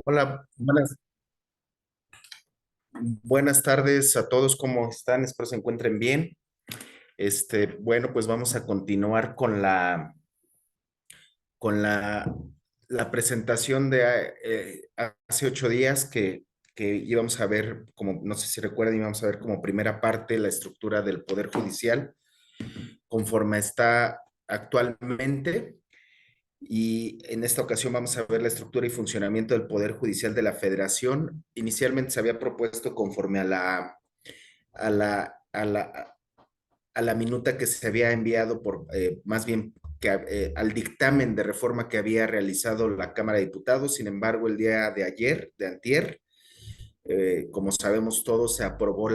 Hola, buenas tardes a todos, ¿cómo están? Espero se encuentren bien. Bueno, pues vamos a continuar con la presentación de hace 8 días que íbamos a ver, como no sé si recuerdan, íbamos a ver como primera parte la estructura del Poder Judicial conforme está actualmente. Y en esta ocasión vamos a ver la estructura y funcionamiento del Poder Judicial de la Federación. Inicialmente se había propuesto conforme a la, a la, a la minuta que se había enviado más bien al dictamen de reforma que había realizado la Cámara de Diputados. Sin embargo, el día de ayer, de antier, como sabemos todos, se aprobó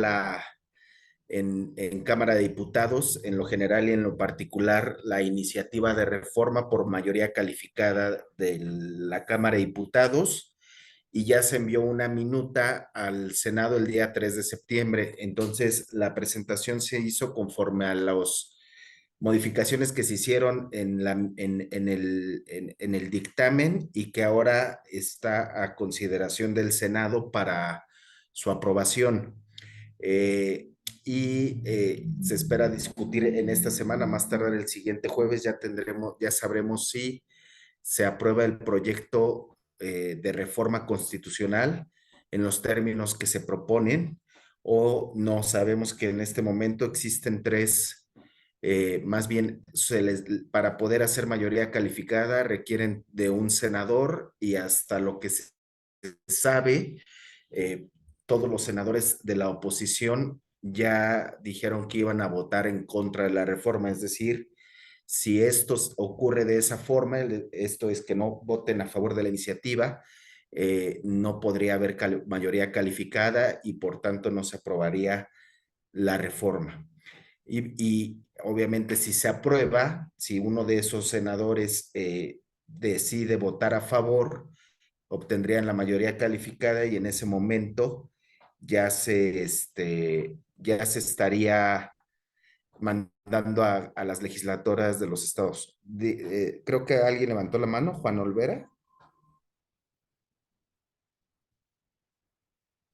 en Cámara de Diputados, en lo general y en lo particular, la iniciativa de reforma por mayoría calificada de la Cámara de Diputados y ya se envió una minuta al Senado el día 3 de septiembre. Entonces, la presentación se hizo conforme a las modificaciones que se hicieron en el dictamen y que ahora está a consideración del Senado para su aprobación. Eh, Se espera discutir en esta semana, más tardar el siguiente jueves, ya sabremos si se aprueba el proyecto de reforma constitucional en los términos que se proponen, o no. Sabemos que en este momento existen tres, más bien para poder hacer mayoría calificada requieren de un senador, y hasta lo que se sabe, eh, todos los senadores de la oposición ya dijeron que iban a votar en contra de la reforma. Es decir, si esto ocurre de esa forma, esto es que no voten a favor de la iniciativa, no podría haber mayoría calificada y por tanto no se aprobaría la reforma. Obviamente si se aprueba, si uno de esos senadores decide votar a favor, obtendrían la mayoría calificada y en ese momento ya se estaría mandando a las legislatoras de los estados. Creo que alguien levantó la mano, Juan Olvera.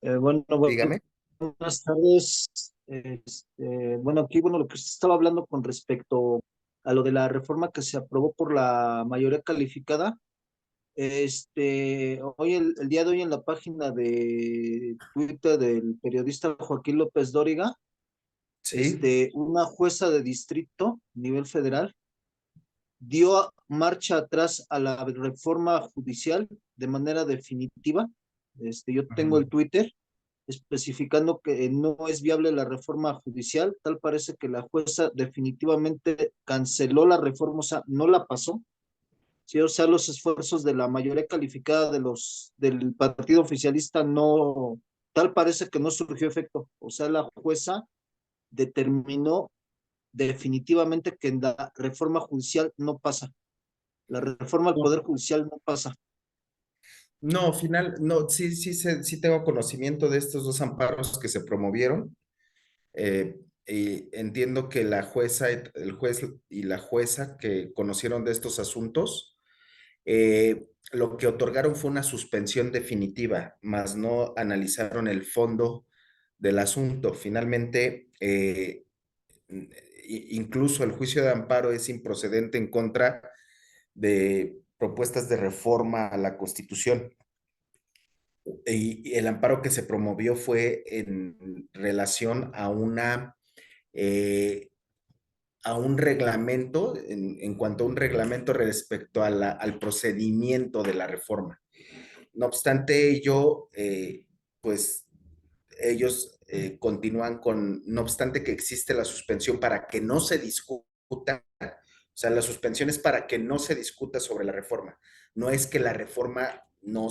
Bueno, Dígame. buenas tardes. Bueno, aquí, bueno, lo que se estaba hablando con respecto a lo de la reforma que se aprobó por la mayoría calificada. Hoy, el día de hoy, en la página de Twitter del periodista Joaquín López Dóriga, Sí. una jueza de distrito, nivel federal, dio marcha atrás a la reforma judicial de manera definitiva. Yo tengo Ujú. el Twitter especificando que no es viable la reforma judicial. Tal parece que la jueza definitivamente canceló la reforma, o sea, no la pasó. Sí, o sea, los esfuerzos de la mayoría calificada del partido oficialista no, tal parece que no surgió efecto. O sea, la jueza determinó definitivamente que la reforma judicial no pasa. La reforma al Poder Judicial no pasa. No, no, sí, sí tengo conocimiento de estos dos amparos que se promovieron. Y entiendo que el juez y la jueza que conocieron de estos asuntos, lo que otorgaron fue una suspensión definitiva, más no analizaron el fondo del asunto. Finalmente, incluso el juicio de amparo es improcedente en contra de propuestas de reforma a la Constitución. Y el amparo que se promovió fue en relación eh, a un reglamento, en cuanto a un reglamento respecto al procedimiento de la reforma. No obstante ello, pues ellos continúan no obstante que existe la suspensión para que no se discuta, o sea, la suspensión es para que no se discuta sobre la reforma. No es que la reforma no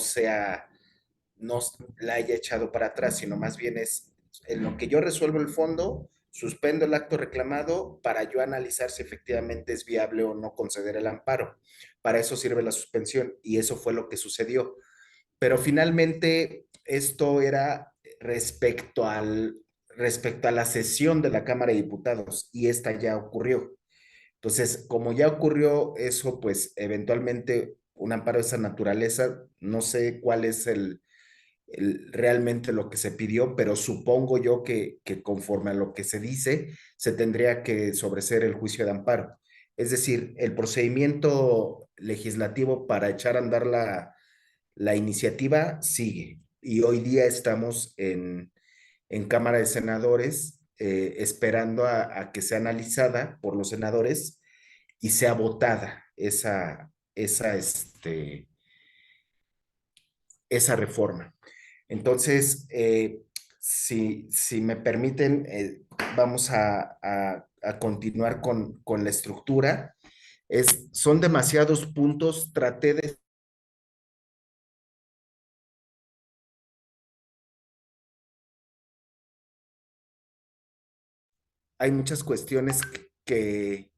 la haya echado para atrás, sino más bien es en lo que yo resuelvo el fondo, suspendo el acto reclamado para yo analizar si efectivamente es viable o no conceder el amparo. Para eso sirve la suspensión y eso fue lo que sucedió. Pero finalmente esto era respecto a la sesión de la Cámara de Diputados y esta ya ocurrió. Entonces, como ya ocurrió eso, pues eventualmente un amparo de esa naturaleza. No sé cuál es realmente lo que se pidió, pero supongo yo que conforme a lo que se dice, se tendría que sobreseer el juicio de amparo. Es decir, el procedimiento legislativo para echar a andar la iniciativa sigue y hoy día estamos en Cámara de Senadores esperando a que sea analizada por los senadores y sea votada esa reforma. Entonces, si me permiten, vamos a continuar con la estructura. Son demasiados puntos, traté de... Hay muchas cuestiones que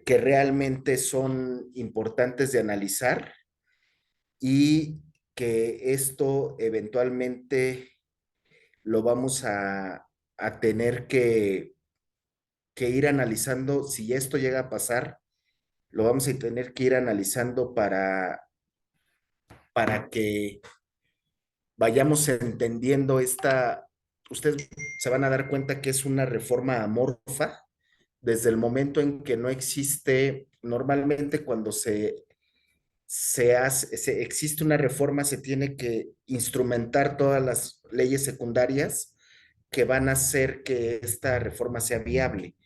realmente son importantes de analizar y que esto eventualmente lo vamos a tener que ir analizando. Si esto llega a pasar, lo vamos a tener que ir analizando para que vayamos entendiendo ustedes se van a dar cuenta que es una reforma amorfa desde el momento en que no existe, normalmente cuando existe una reforma, se tiene que instrumentar todas las leyes secundarias que van a hacer que esta reforma sea viable,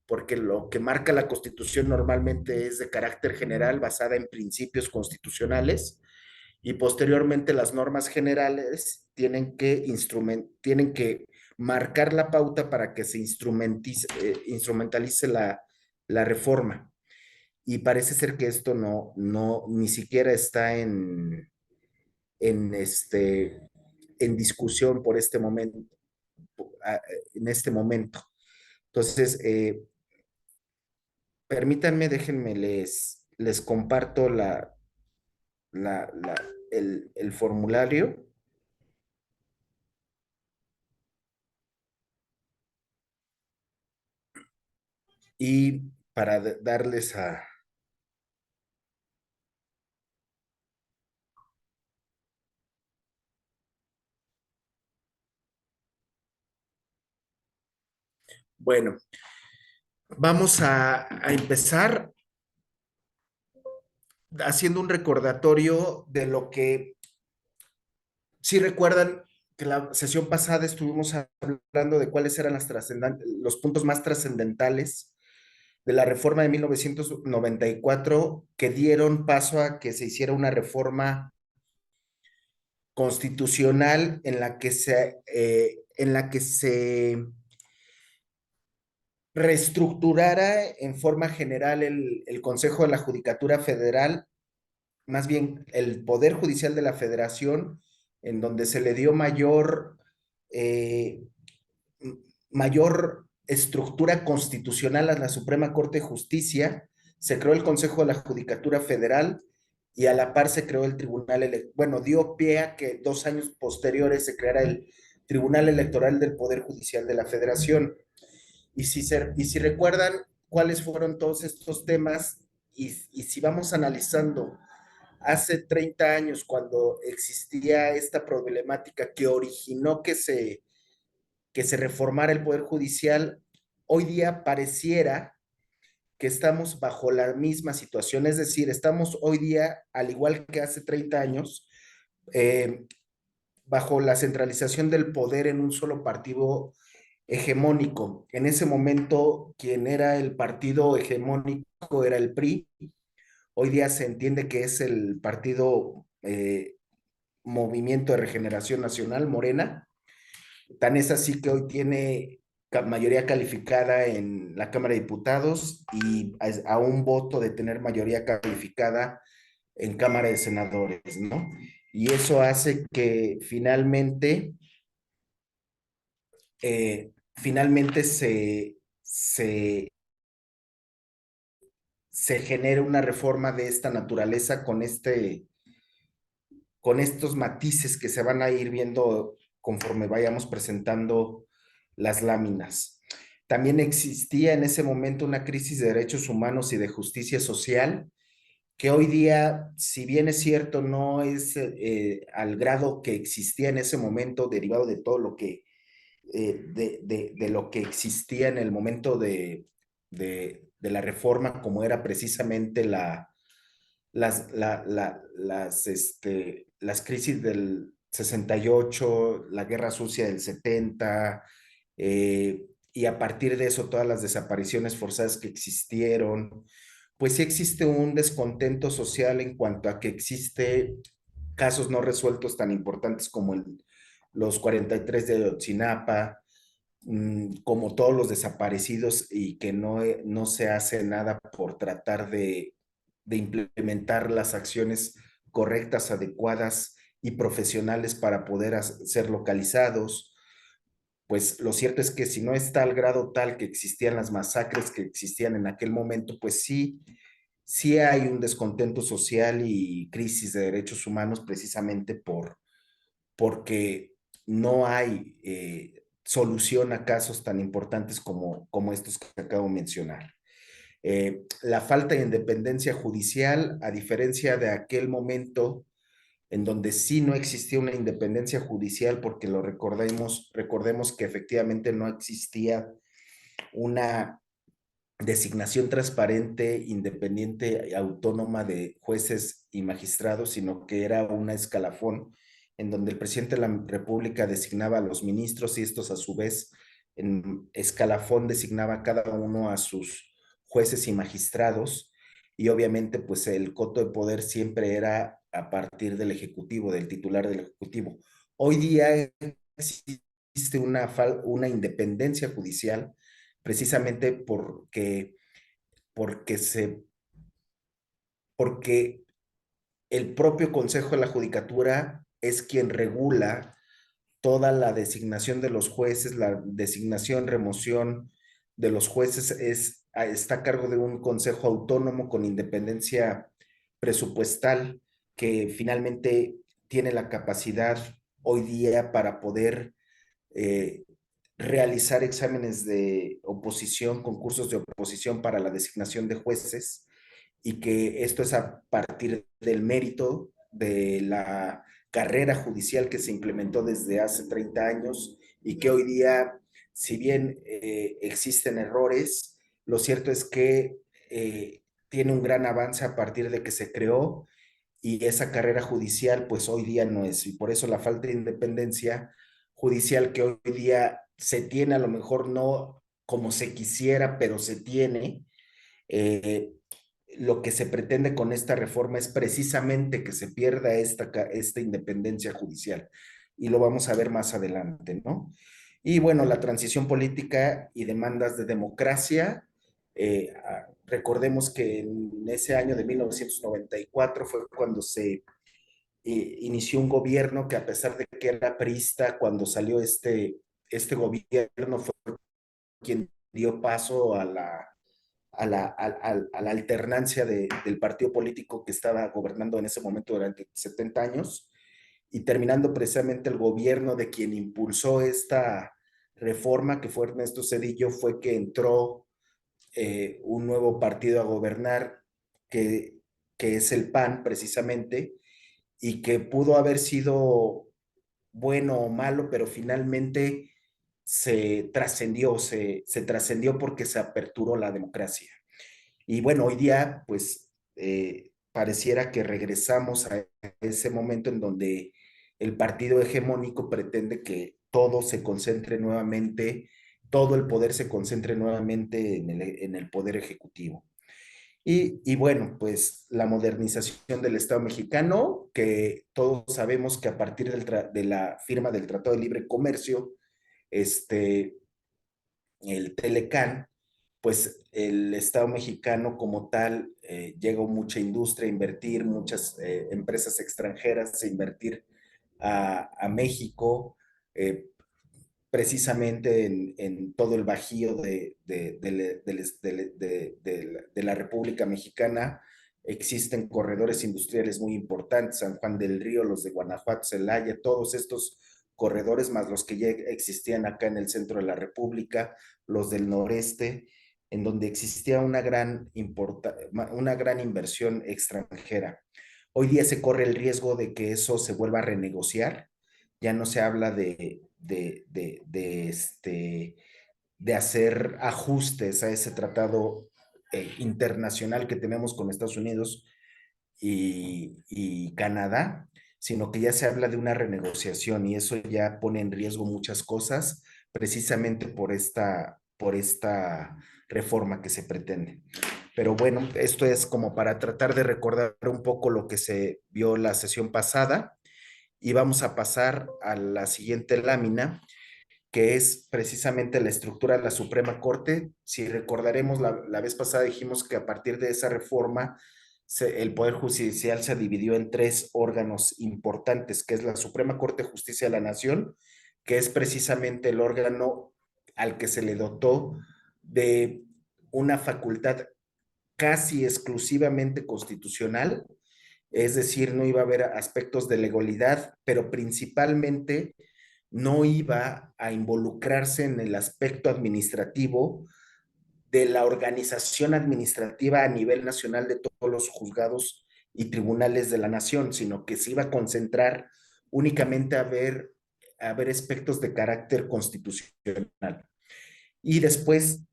porque lo que marca la Constitución normalmente es de carácter general, basada en principios constitucionales, y posteriormente las normas generales tienen que marcar la pauta para que se instrumentalice la reforma. Y parece ser que esto ni siquiera está en, este, en discusión por este momento, en este momento. Entonces, permítanme, déjenme, les comparto la, la, el formulario y para darles a... Bueno, vamos a empezar haciendo un recordatorio de lo que, si recuerdan que la sesión pasada estuvimos hablando de cuáles eran los puntos más trascendentales de la reforma de 1994 que dieron paso a que se hiciera una reforma constitucional en la que se reestructurara en forma general el Consejo de la Judicatura Federal, más bien el Poder Judicial de la Federación, en donde se le dio eh, mayor estructura constitucional a la Suprema Corte de Justicia, se creó el Consejo de la Judicatura Federal y a la par se creó el Tribunal Electoral. Bueno, dio pie a que 2 años posteriores se creara el Tribunal Electoral del Poder Judicial de la Federación. Y si recuerdan cuáles fueron todos estos temas, y si vamos analizando hace 30 años, cuando existía esta problemática que originó que se reformara el Poder Judicial, hoy día pareciera que estamos bajo la misma situación, es decir, estamos hoy día, al igual que hace 30 años, eh, bajo la centralización del poder en un solo partido hegemónico. En ese momento, quien era el partido hegemónico era el PRI. Hoy día se entiende que es el partido Movimiento de Regeneración Nacional, Morena. Tan es así que hoy tiene mayoría calificada en la Cámara de Diputados y a un voto de tener mayoría calificada en Cámara de Senadores, ¿no? Y eso hace que finalmente se genere una reforma de esta naturaleza con estos matices que se van a ir viendo conforme vayamos presentando las láminas. También existía en ese momento una crisis de derechos humanos y de justicia social que hoy día, si bien es cierto, no es al grado que existía en ese momento, derivado de todo lo que, de lo que existía en el momento de la reforma, como era precisamente las crisis del 68, la Guerra Sucia del 70, y a partir de eso todas las desapariciones forzadas que existieron, pues sí existe un descontento social en cuanto a que existe casos no resueltos tan importantes como los 43 de Ayotzinapa, como todos los desaparecidos y que no se hace nada por tratar de implementar las acciones correctas, adecuadas y profesionales para poder ser localizados. Pues lo cierto es que si no está al grado tal que existían las masacres que existían en aquel momento, pues sí, sí hay un descontento social y crisis de derechos humanos precisamente porque no hay solución a casos tan importantes como estos que acabo de mencionar. La falta de independencia judicial, a diferencia de aquel momento en donde sí no existía una independencia judicial, porque recordemos que efectivamente no existía una designación transparente, independiente y autónoma de jueces y magistrados, sino que era una escalafón en donde el presidente de la República designaba a los ministros y estos a su vez en escalafón designaba a cada uno a sus jueces y magistrados y obviamente pues el coto de poder siempre era a partir del Ejecutivo, del titular del Ejecutivo. Hoy día existe una independencia judicial precisamente porque, se, porque el propio Consejo de la Judicatura es quien regula toda la designación de los jueces, la designación, remoción de los jueces está a cargo de un consejo autónomo con independencia presupuestal que finalmente tiene la capacidad hoy día para poder eh, realizar exámenes de oposición, concursos de oposición para la designación de jueces y que esto es a partir del mérito de la carrera judicial que se implementó desde hace 30 años y que hoy día, si bien existen errores, lo cierto es que tiene un gran avance a partir de que se creó y esa carrera judicial pues hoy día no es. Y por eso la falta de independencia judicial que hoy día se tiene, a lo mejor no como se quisiera, pero se tiene, eh, lo que se pretende con esta reforma es precisamente que se pierda esta independencia judicial. Y lo vamos a ver más adelante, ¿no? Y bueno, la transición política y demandas de democracia. Recordemos que en ese año de 1994 fue cuando se inició un gobierno que a pesar de que era priista, cuando salió este gobierno fue quien dio paso a la alternancia del partido político que estaba gobernando en ese momento durante 70 años y terminando precisamente el gobierno de quien impulsó esta reforma, que fue Ernesto Zedillo, fue que entró un nuevo partido a gobernar, que, que es el PAN precisamente, y que pudo haber sido bueno o malo, pero finalmente se trascendió porque se aperturó la democracia. Y bueno, hoy día, pues, pareciera que regresamos a ese momento en donde el partido hegemónico pretende que todo se concentre nuevamente, todo el poder se concentre nuevamente en el poder ejecutivo. Y bueno, pues la modernización del Estado mexicano, que todos sabemos que a partir de la firma del Tratado de Libre Comercio, este, el Telecán, pues el Estado mexicano como tal, llegó mucha industria a invertir, muchas empresas extranjeras a invertir a México, eh, precisamente en todo el bajío de la República Mexicana. Existen corredores industriales muy importantes, San Juan del Río, los de Guanajuato, Celaya, todos estos corredores, más los que ya existían acá en el centro de la República, los del noreste, en donde existía una gran inversión extranjera. Hoy día se corre el riesgo de que eso se vuelva a renegociar. Ya no se habla de hacer ajustes a ese tratado internacional que tenemos con Estados Unidos y Canadá, sino que ya se habla de una renegociación y eso ya pone en riesgo muchas cosas precisamente por esta reforma que se pretende. Pero bueno, esto es como para tratar de recordar un poco lo que se vio la sesión pasada y vamos a pasar a la siguiente lámina, que es precisamente la estructura de la Suprema Corte. Si recordaremos, la vez pasada dijimos que a partir de esa reforma, el Poder Judicial se dividió en tres órganos importantes, que es la Suprema Corte de Justicia de la Nación, que es precisamente el órgano al que se le dotó de una facultad casi exclusivamente constitucional, es decir, no iba a haber aspectos de legalidad, pero principalmente no iba a involucrarse en el aspecto administrativo de la organización administrativa a nivel nacional de todos los juzgados y tribunales de la nación, sino que se iba a concentrar únicamente a ver aspectos de carácter constitucional. Y después,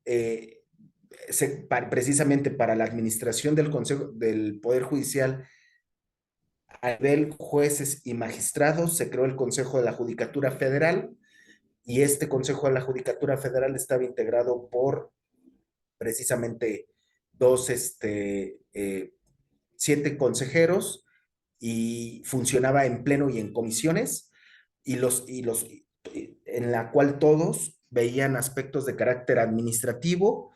precisamente para la administración del Consejo del Poder Judicial, a nivel jueces y magistrados, se creó el Consejo de la Judicatura Federal, y este Consejo de la Judicatura Federal estaba integrado por precisamente dos, 7 consejeros, y funcionaba en pleno y en comisiones, en la cual todos veían aspectos de carácter administrativo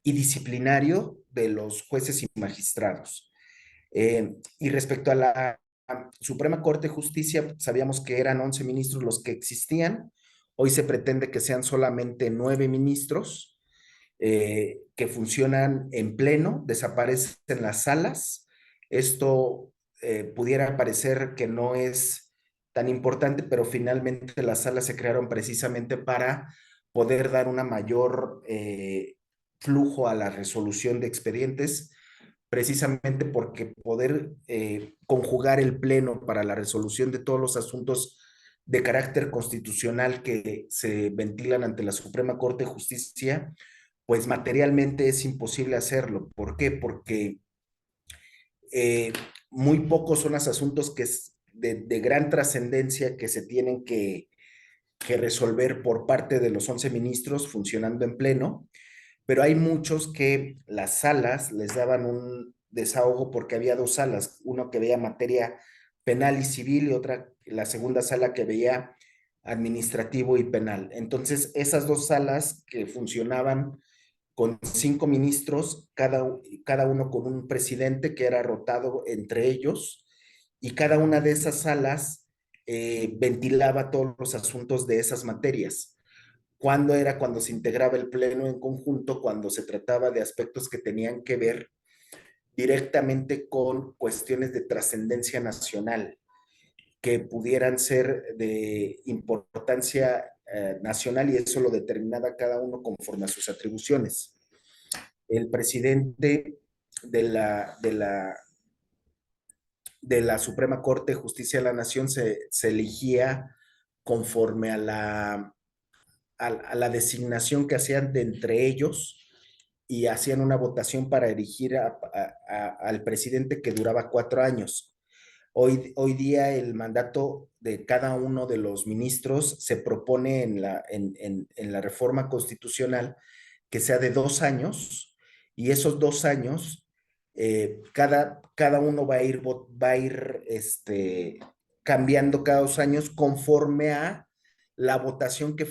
y disciplinario de los jueces y magistrados. Y respecto a la Suprema Corte de Justicia, sabíamos que eran 11 ministros los que existían. Hoy se pretende que sean solamente 9 ministros que funcionan en pleno, desaparecen las salas. Esto pudiera parecer que no es tan importante, pero finalmente las salas se crearon precisamente para poder dar una mayor flujo a la resolución de expedientes, precisamente porque poder conjugar el pleno para la resolución de todos los asuntos de carácter constitucional que se ventilan ante la Suprema Corte de Justicia, pues materialmente es imposible hacerlo. ¿Por qué? Porque eh, muy pocos son los asuntos que es de gran trascendencia que se tienen que resolver por parte de los 11 ministros funcionando en pleno, pero hay muchos que las salas les daban un desahogo porque había dos salas, uno que veía materia penal y civil y otra, la segunda sala que veía administrativo y penal. Entonces, esas dos salas que funcionaban con 5 ministros, cada uno con un presidente que era rotado entre ellos, y cada una de esas salas ventilaba todos los asuntos de esas materias. ¿Cuándo era cuando se integraba el pleno en conjunto? Cuando se trataba de aspectos que tenían que ver directamente con cuestiones de trascendencia nacional, que pudieran ser de importancia nacional, y eso lo determinaba cada uno conforme a sus atribuciones. El presidente de la Suprema Corte de Justicia de la Nación se elegía conforme a la designación que hacían de entre ellos, y hacían una votación para elegir al presidente, que duraba 4 años. Hoy día el mandato de cada uno de los ministros se propone en la reforma constitucional que sea de 2 años, y esos 2 años, cada uno va a ir cambiando cada 2 años conforme a la votación que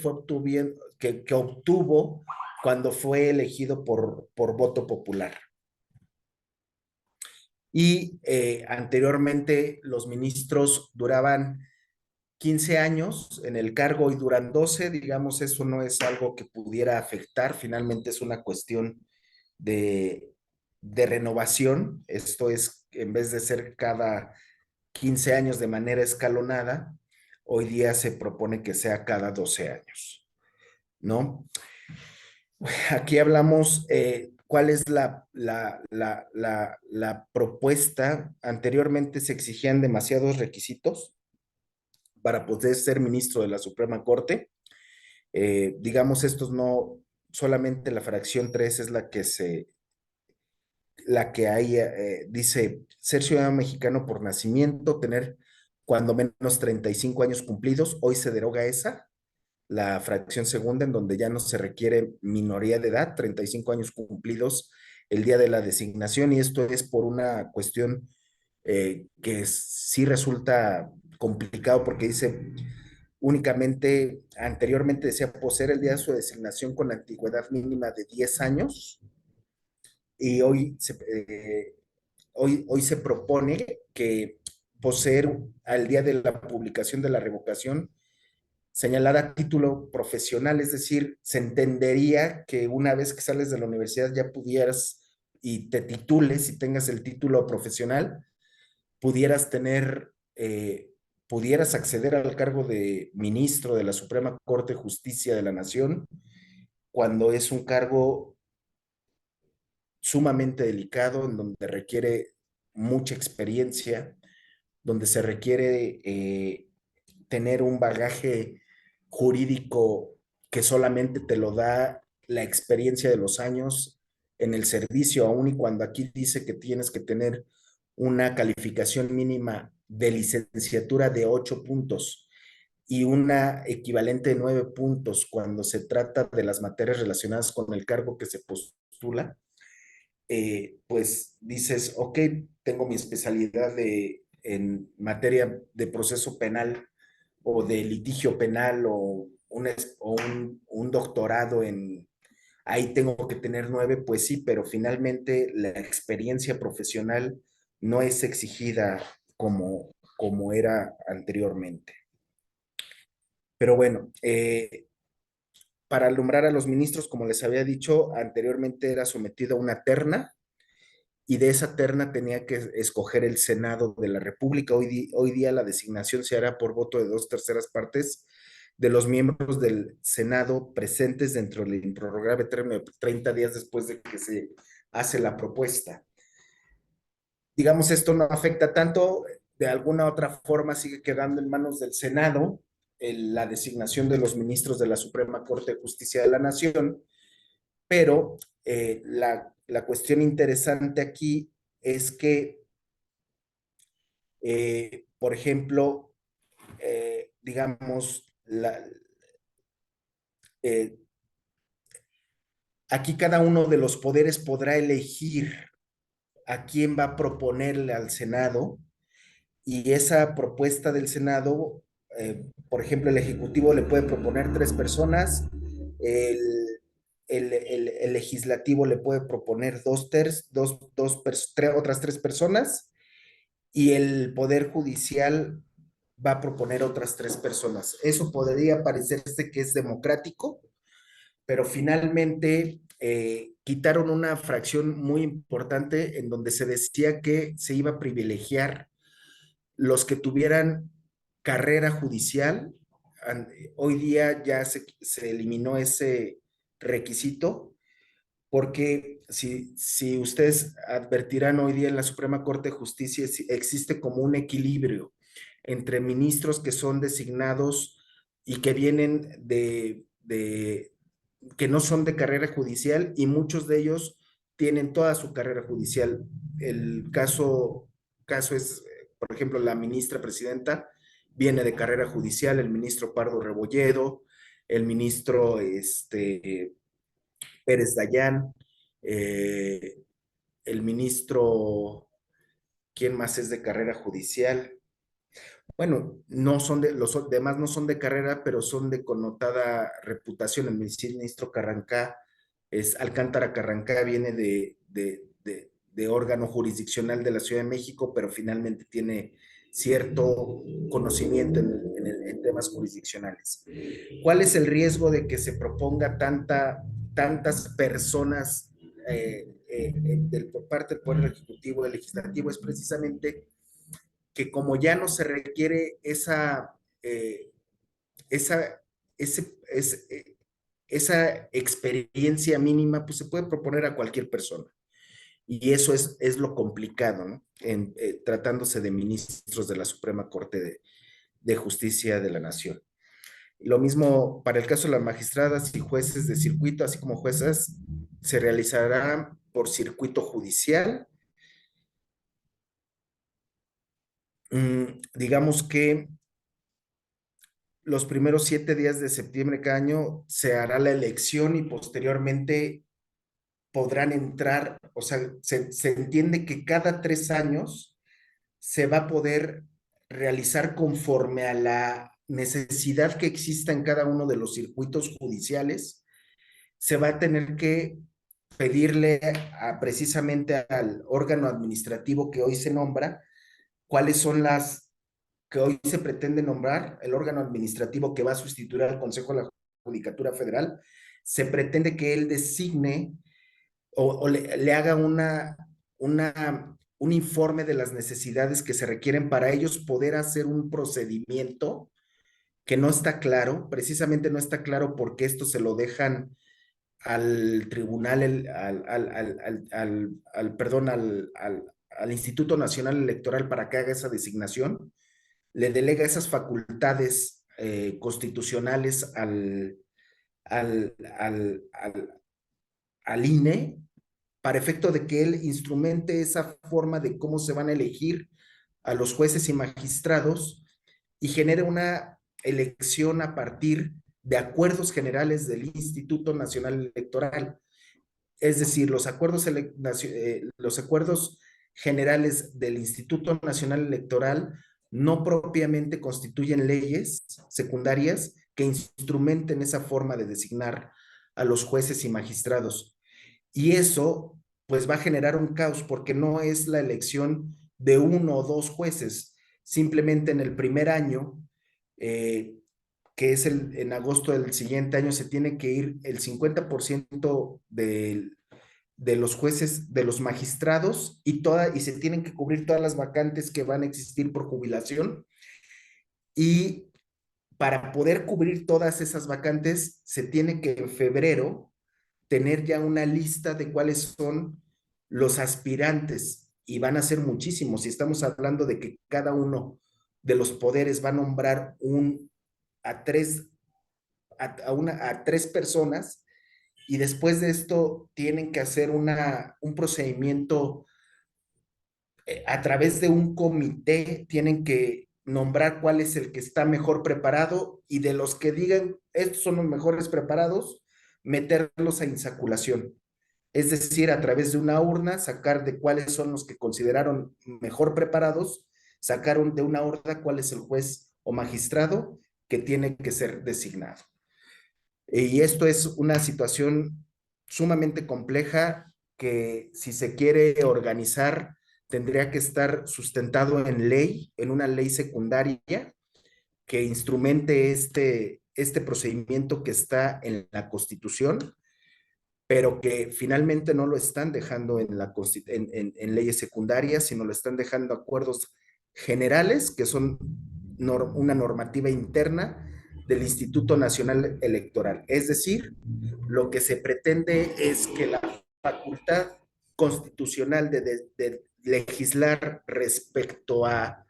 obtuvo cuando fue elegido por voto popular. Y anteriormente los ministros duraban 15 años en el cargo y duran 12, digamos, eso no es algo que pudiera afectar, finalmente es una cuestión de renovación. Esto es, en vez de ser cada 15 años de manera escalonada, hoy día se propone que sea cada 12 años, ¿no? Aquí hablamos cuál es la propuesta. Anteriormente se exigían demasiados requisitos para poder ser ministro de la Suprema Corte. Digamos, estos no, solamente la fracción 3 es la que hay, dice, ser ciudadano mexicano por nacimiento, tener cuando menos 35 años cumplidos. Hoy se deroga esa, la fracción segunda, en donde ya no se requiere minoría de edad, 35 años cumplidos el día de la designación, y esto es por una cuestión que sí resulta complicado porque dice únicamente, anteriormente decía poseer el día de su designación con antigüedad mínima de 10 años, y hoy se propone que poseer al día de la publicación de la revocación señalar a título profesional, es decir, se entendería que una vez que sales de la universidad ya pudieras y te titules y tengas el título profesional, pudieras tener, pudieras acceder al cargo de ministro de la Suprema Corte de Justicia de la Nación, cuando es un cargo sumamente delicado, en donde requiere mucha experiencia, donde se requiere tener un bagaje jurídico que solamente te lo da la experiencia de los años en el servicio, aun y cuando aquí dice que tienes que tener una calificación mínima de licenciatura de 8 puntos y una equivalente de 9 puntos cuando se trata de las materias relacionadas con el cargo que se postula. Pues dices, ok, tengo mi especialidad en materia de proceso penal o de litigio penal o un doctorado en, ahí tengo que tener 9, pues sí, pero finalmente la experiencia profesional no es exigida como era anteriormente. Pero bueno, para alumbrar a los ministros, como les había dicho, anteriormente era sometido a una terna y de esa terna tenía que escoger el Senado de la República. Hoy día la designación se hará por voto de 2/3 de los miembros del Senado presentes dentro del improrrogable término de 30 días después de que se hace la propuesta. Digamos, esto no afecta tanto, de alguna otra forma sigue quedando en manos del Senado la designación de los ministros de la Suprema Corte de Justicia de la Nación, pero la cuestión interesante aquí es que, por ejemplo, digamos, eh, aquí cada uno de los poderes podrá elegir a quién va a proponerle al Senado, y esa propuesta del Senado, por ejemplo, el Ejecutivo le puede proponer 3 personas, el, el Legislativo le puede proponer otras 3 personas, y el Poder Judicial va a proponer otras 3 personas. Eso podría parecerse que es democrático, pero finalmente quitaron una fracción muy importante en donde se decía que se iba a privilegiar los que tuvieran carrera judicial. Hoy día ya se eliminó ese requisito, porque si ustedes advertirán, hoy día en la Suprema Corte de Justicia existe como un equilibrio entre ministros que son designados y que vienen que no son de carrera judicial, y muchos de ellos tienen toda su carrera judicial. El caso es, por ejemplo, la ministra presidenta viene de carrera judicial, el ministro Pardo Rebolledo, el ministro Pérez Dayán, eh, el ministro, ¿quién más es de carrera judicial? Bueno, no son los demás no son de carrera, pero son de connotada reputación. El ministro Carrancá, Alcántara Carrancá, viene de órgano jurisdiccional de la Ciudad de México, pero finalmente tiene cierto conocimiento en temas jurisdiccionales. ¿Cuál es el riesgo de que se proponga tantas personas por parte del Poder Ejecutivo y Legislativo? Es precisamente que como ya no se requiere esa, ese, esa experiencia mínima pues se puede proponer a cualquier persona. Y eso es lo complicado, ¿no? Tratándose de ministros de la Suprema Corte de Justicia de la Nación. Lo mismo para el caso de las magistradas y jueces de circuito, así como juezas, se realizará por circuito judicial. Digamos que los primeros 7 días de septiembre de cada año se hará la elección y posteriormente podrán entrar, o sea, se entiende que cada 3 años se va a poder realizar conforme a la necesidad que exista en cada uno de los circuitos judiciales. Se va a tener que pedirle precisamente al órgano administrativo que hoy se nombra cuáles son las que hoy se pretende nombrar, el órgano administrativo que va a sustituir al Consejo de la Judicatura Federal. Se pretende que él designe o le haga un informe de las necesidades que se requieren para ellos poder hacer un procedimiento que no está claro, precisamente no está claro porque esto se lo dejan al tribunal, perdón, al Instituto Nacional Electoral para que haga esa designación, le delega esas facultades constitucionales al, al, al, al INE para efecto de que él instrumente esa forma de cómo se van a elegir a los jueces y magistrados y genere una elección a partir de acuerdos generales del Instituto Nacional Electoral. Es decir, los acuerdos generales del Instituto Nacional Electoral no propiamente constituyen leyes secundarias que instrumenten esa forma de designar a los jueces y magistrados. Y eso pues va a generar un caos porque no es la elección de 1 o 2 jueces, simplemente en el primer año, eh, que es en agosto del siguiente año, se tiene que ir el 50% de los jueces, de los magistrados, y se tienen que cubrir todas las vacantes que van a existir por jubilación. Y para poder cubrir todas esas vacantes, se tiene que en febrero tener ya una lista de cuáles son los aspirantes, y van a ser muchísimos. Y estamos hablando de que cada uno de los poderes va a nombrar a tres, a 3 personas, y después de esto tienen que hacer un procedimiento a través de un comité, tienen que nombrar cuál es el que está mejor preparado, y de los que digan estos son los mejores preparados, meterlos a insaculación. Es decir, a través de una urna, sacar de cuáles son los que consideraron mejor preparados, sacaron de una urna cuál es el juez o magistrado que tiene que ser designado. Y esto es una situación sumamente compleja que, si se quiere organizar, tendría que estar sustentado en ley, en una ley secundaria que instrumente este procedimiento que está en la Constitución, pero que finalmente no lo están dejando en leyes secundarias, sino lo están dejando acuerdos generales, que son una normativa interna del Instituto Nacional Electoral. Es decir, lo que se pretende es que la facultad constitucional de legislar respecto a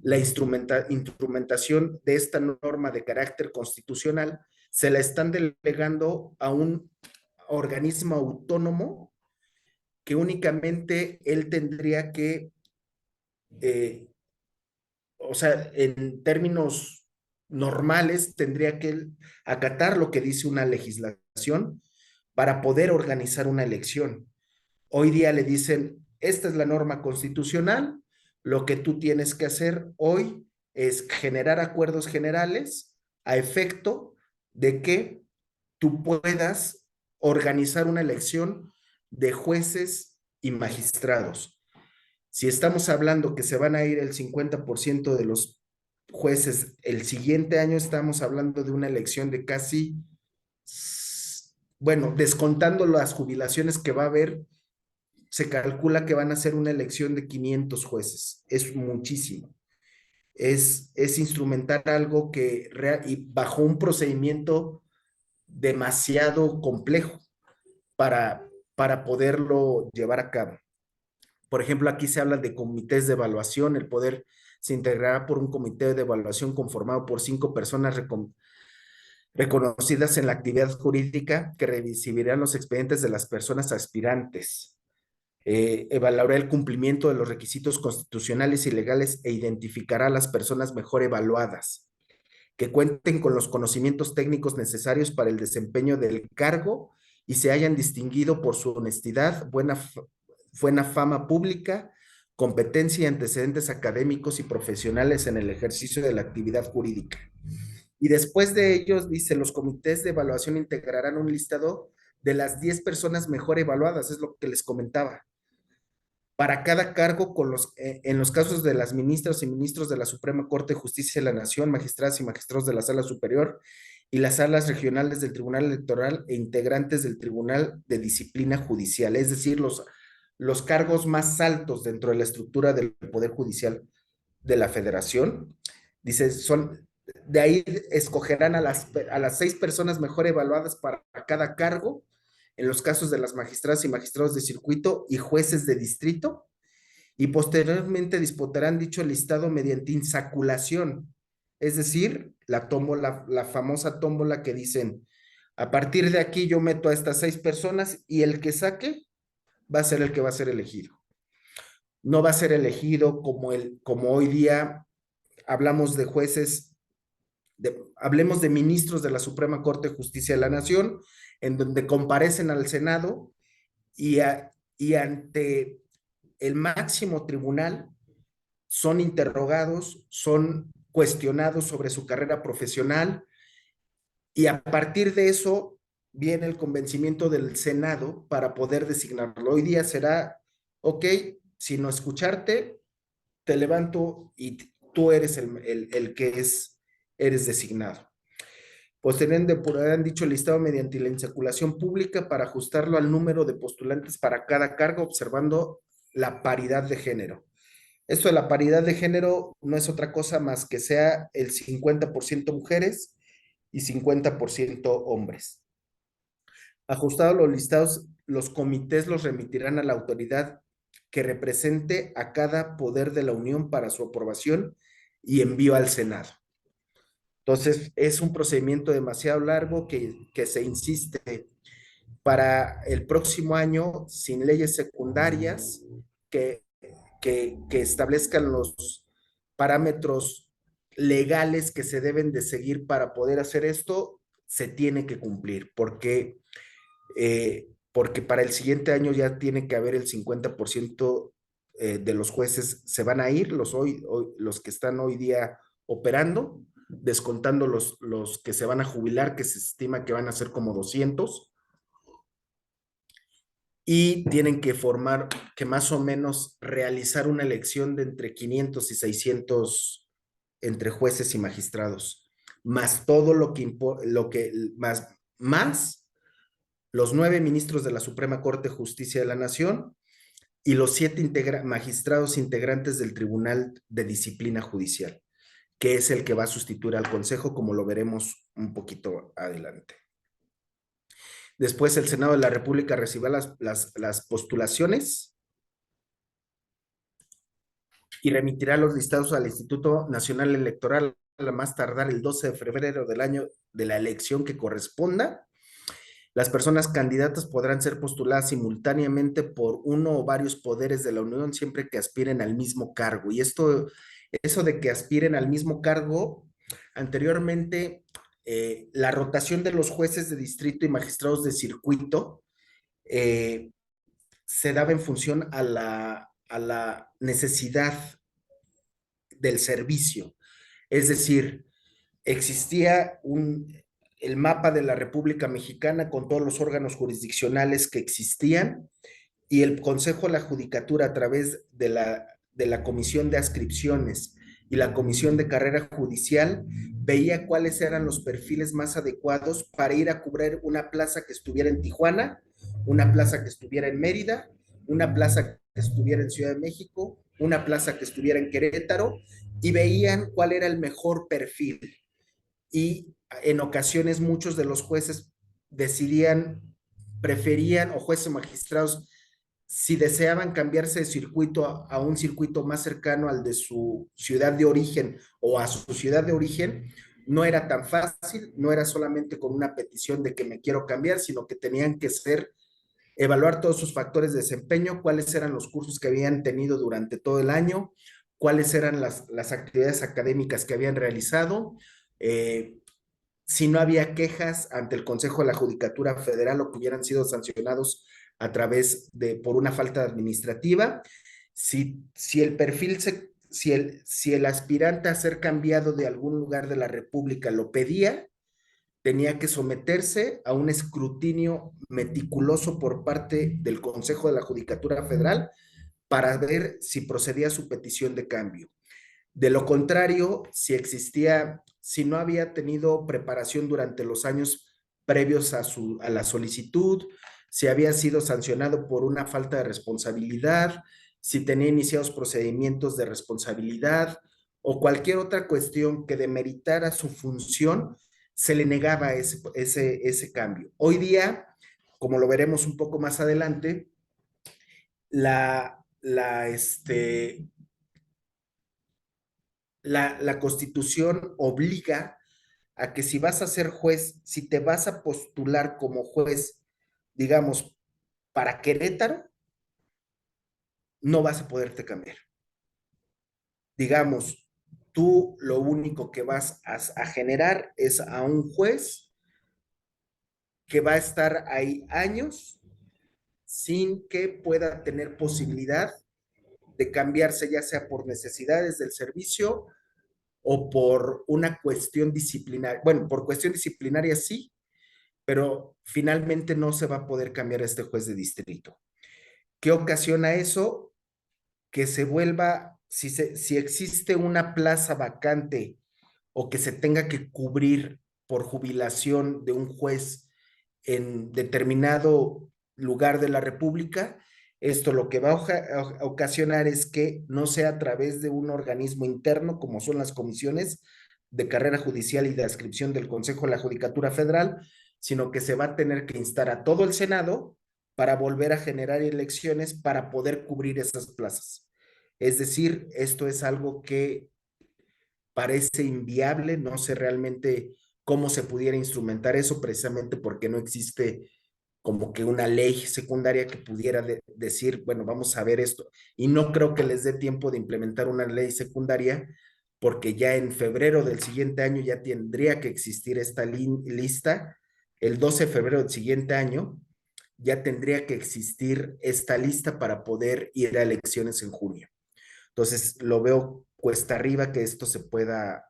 la instrumentación de esta norma de carácter constitucional se la están delegando a un organismo autónomo que únicamente él tendría que, eh, o sea, en términos normales, tendría que acatar lo que dice una legislación para poder organizar una elección. Hoy día le dicen, esta es la norma constitucional, lo que tú tienes que hacer hoy es generar acuerdos generales a efecto de que tú puedas organizar una elección de jueces y magistrados. Si estamos hablando que se van a ir el 50% de los jueces el siguiente año, estamos hablando de una elección de casi, bueno, descontando las jubilaciones que va a haber, se calcula que van a ser una elección de 500 jueces. Es muchísimo. Es instrumentar algo y bajo un procedimiento demasiado complejo para, para poderlo llevar a cabo. Por ejemplo, aquí se habla de comités de evaluación. El poder se integrará por un comité de evaluación conformado por 5 personas reconocidas en la actividad jurídica que revisarán los expedientes de las personas aspirantes. Evaluará el cumplimiento de los requisitos constitucionales y legales e identificará a las personas mejor evaluadas, que cuenten con los conocimientos técnicos necesarios para el desempeño del cargo y se hayan distinguido por su honestidad, buena fama pública, competencia y antecedentes académicos y profesionales en el ejercicio de la actividad jurídica. Y después de ellos, dice, los comités de evaluación integrarán un listado de las 10 personas mejor evaluadas, es lo que les comentaba. Para cada cargo, en los casos de las ministras y ministros de la Suprema Corte de Justicia de la Nación, magistradas y magistrados de la Sala Superior y las salas regionales del Tribunal Electoral e integrantes del Tribunal de Disciplina Judicial, es decir, los cargos más altos dentro de la estructura del Poder Judicial de la Federación. Dice, de ahí escogerán a las 6 personas mejor evaluadas para cada cargo, en los casos de las magistradas y magistrados de circuito y jueces de distrito, y posteriormente disputarán dicho listado mediante insaculación, es decir, la famosa tómbola que dicen, a partir de aquí yo meto a estas 6 personas y el que saque va a ser el que va a ser elegido. No va a ser elegido como hoy día hablamos de jueces, hablemos de ministros de la Suprema Corte de Justicia de la Nación, en donde comparecen al Senado y ante el máximo tribunal son interrogados, son cuestionados sobre su carrera profesional y a partir de eso viene el convencimiento del Senado para poder designarlo. Hoy día será, ok, si no escucharte, te levanto y tú eres el que eres designado. Posteriormente han dicho listado mediante la insaculación pública para ajustarlo al número de postulantes para cada cargo, observando la paridad de género. Esto de la paridad de género no es otra cosa más que sea el 50% mujeres y 50% hombres. Ajustados los listados, los comités los remitirán a la autoridad que represente a cada poder de la Unión para su aprobación y envío al Senado. Entonces, es un procedimiento demasiado largo que se insiste para el próximo año sin leyes secundarias que, que establezcan los parámetros legales que se deben de seguir para poder hacer esto, se tiene que cumplir, porque para el siguiente año ya tiene que haber el 50% de los jueces se van a ir, los que están hoy día operando, descontando los que se van a jubilar, que se estima que van a ser como 200, y tienen que más o menos realizar una elección de entre 500 y 600 entre jueces y magistrados, más todo más los 9 ministros de la Suprema Corte de Justicia de la Nación y los 7 magistrados integrantes del Tribunal de Disciplina Judicial, que es el que va a sustituir al Consejo, como lo veremos un poquito adelante. Después el Senado de la República recibirá las postulaciones y remitirá los listados al Instituto Nacional Electoral a más tardar el 12 de febrero del año de la elección que corresponda. Las personas candidatas podrán ser postuladas simultáneamente por uno o varios poderes de la Unión siempre que aspiren al mismo cargo. Y eso de que aspiren al mismo cargo, anteriormente la rotación de los jueces de distrito y magistrados de circuito se daba en función a la necesidad del servicio. Es decir, existía el mapa de la República Mexicana con todos los órganos jurisdiccionales que existían y el Consejo de la Judicatura a través de la Comisión de Adscripciones y la Comisión de Carrera Judicial veía cuáles eran los perfiles más adecuados para ir a cubrir una plaza que estuviera en Tijuana, una plaza que estuviera en Mérida, una plaza que estuviera en Ciudad de México, una plaza que estuviera en Querétaro, y veían cuál era el mejor perfil. Y en ocasiones muchos de los jueces decidían, preferían, o jueces o magistrados, si deseaban cambiarse de circuito a un circuito más cercano al de su ciudad de origen o a su ciudad de origen, no era tan fácil, no era solamente con una petición de que me quiero cambiar, sino que tenían que evaluar todos sus factores de desempeño, cuáles eran los cursos que habían tenido durante todo el año, cuáles eran las actividades académicas que habían realizado, eh, si no había quejas ante el Consejo de la Judicatura Federal o que hubieran sido sancionados a través de por una falta administrativa, si el perfil si el aspirante a ser cambiado de algún lugar de la República lo pedía, tenía que someterse a un escrutinio meticuloso por parte del Consejo de la Judicatura Federal para ver si procedía su petición de cambio. De lo contrario, si no había tenido preparación durante los años previos a la solicitud, si había sido sancionado por una falta de responsabilidad, si tenía iniciados procedimientos de responsabilidad o cualquier otra cuestión que demeritara su función, se le negaba ese cambio. Hoy día, como lo veremos un poco más adelante, la, la, este, la Constitución obliga a que si vas a ser juez, si te vas a postular como juez, digamos, para Querétaro, no vas a poderte cambiar. Digamos, tú lo único que vas a generar es a un juez que va a estar ahí años sin que pueda tener posibilidad de cambiarse, ya sea por necesidades del servicio o por una cuestión disciplinaria. Bueno, por cuestión disciplinaria sí, pero finalmente no se va a poder cambiar a este juez de distrito. ¿Qué ocasiona eso? Que se vuelva, si existe una plaza vacante o que se tenga que cubrir por jubilación de un juez en determinado lugar de la República, esto lo que va a ocasionar es que no sea a través de un organismo interno, como son las comisiones de carrera judicial y de adscripción del Consejo de la Judicatura Federal, sino que se va a tener que instar a todo el Senado para volver a generar elecciones para poder cubrir esas plazas. Es decir, esto es algo que parece inviable, no sé realmente cómo se pudiera instrumentar eso, precisamente porque no existe como que una ley secundaria que pudiera decir, bueno, vamos a ver esto. Y no creo que les dé tiempo de implementar una ley secundaria, porque ya en febrero del siguiente año ya tendría que existir esta lista, el 12 de febrero del siguiente año ya tendría que existir esta lista para poder ir a elecciones en junio. Entonces, lo veo cuesta arriba que esto se pueda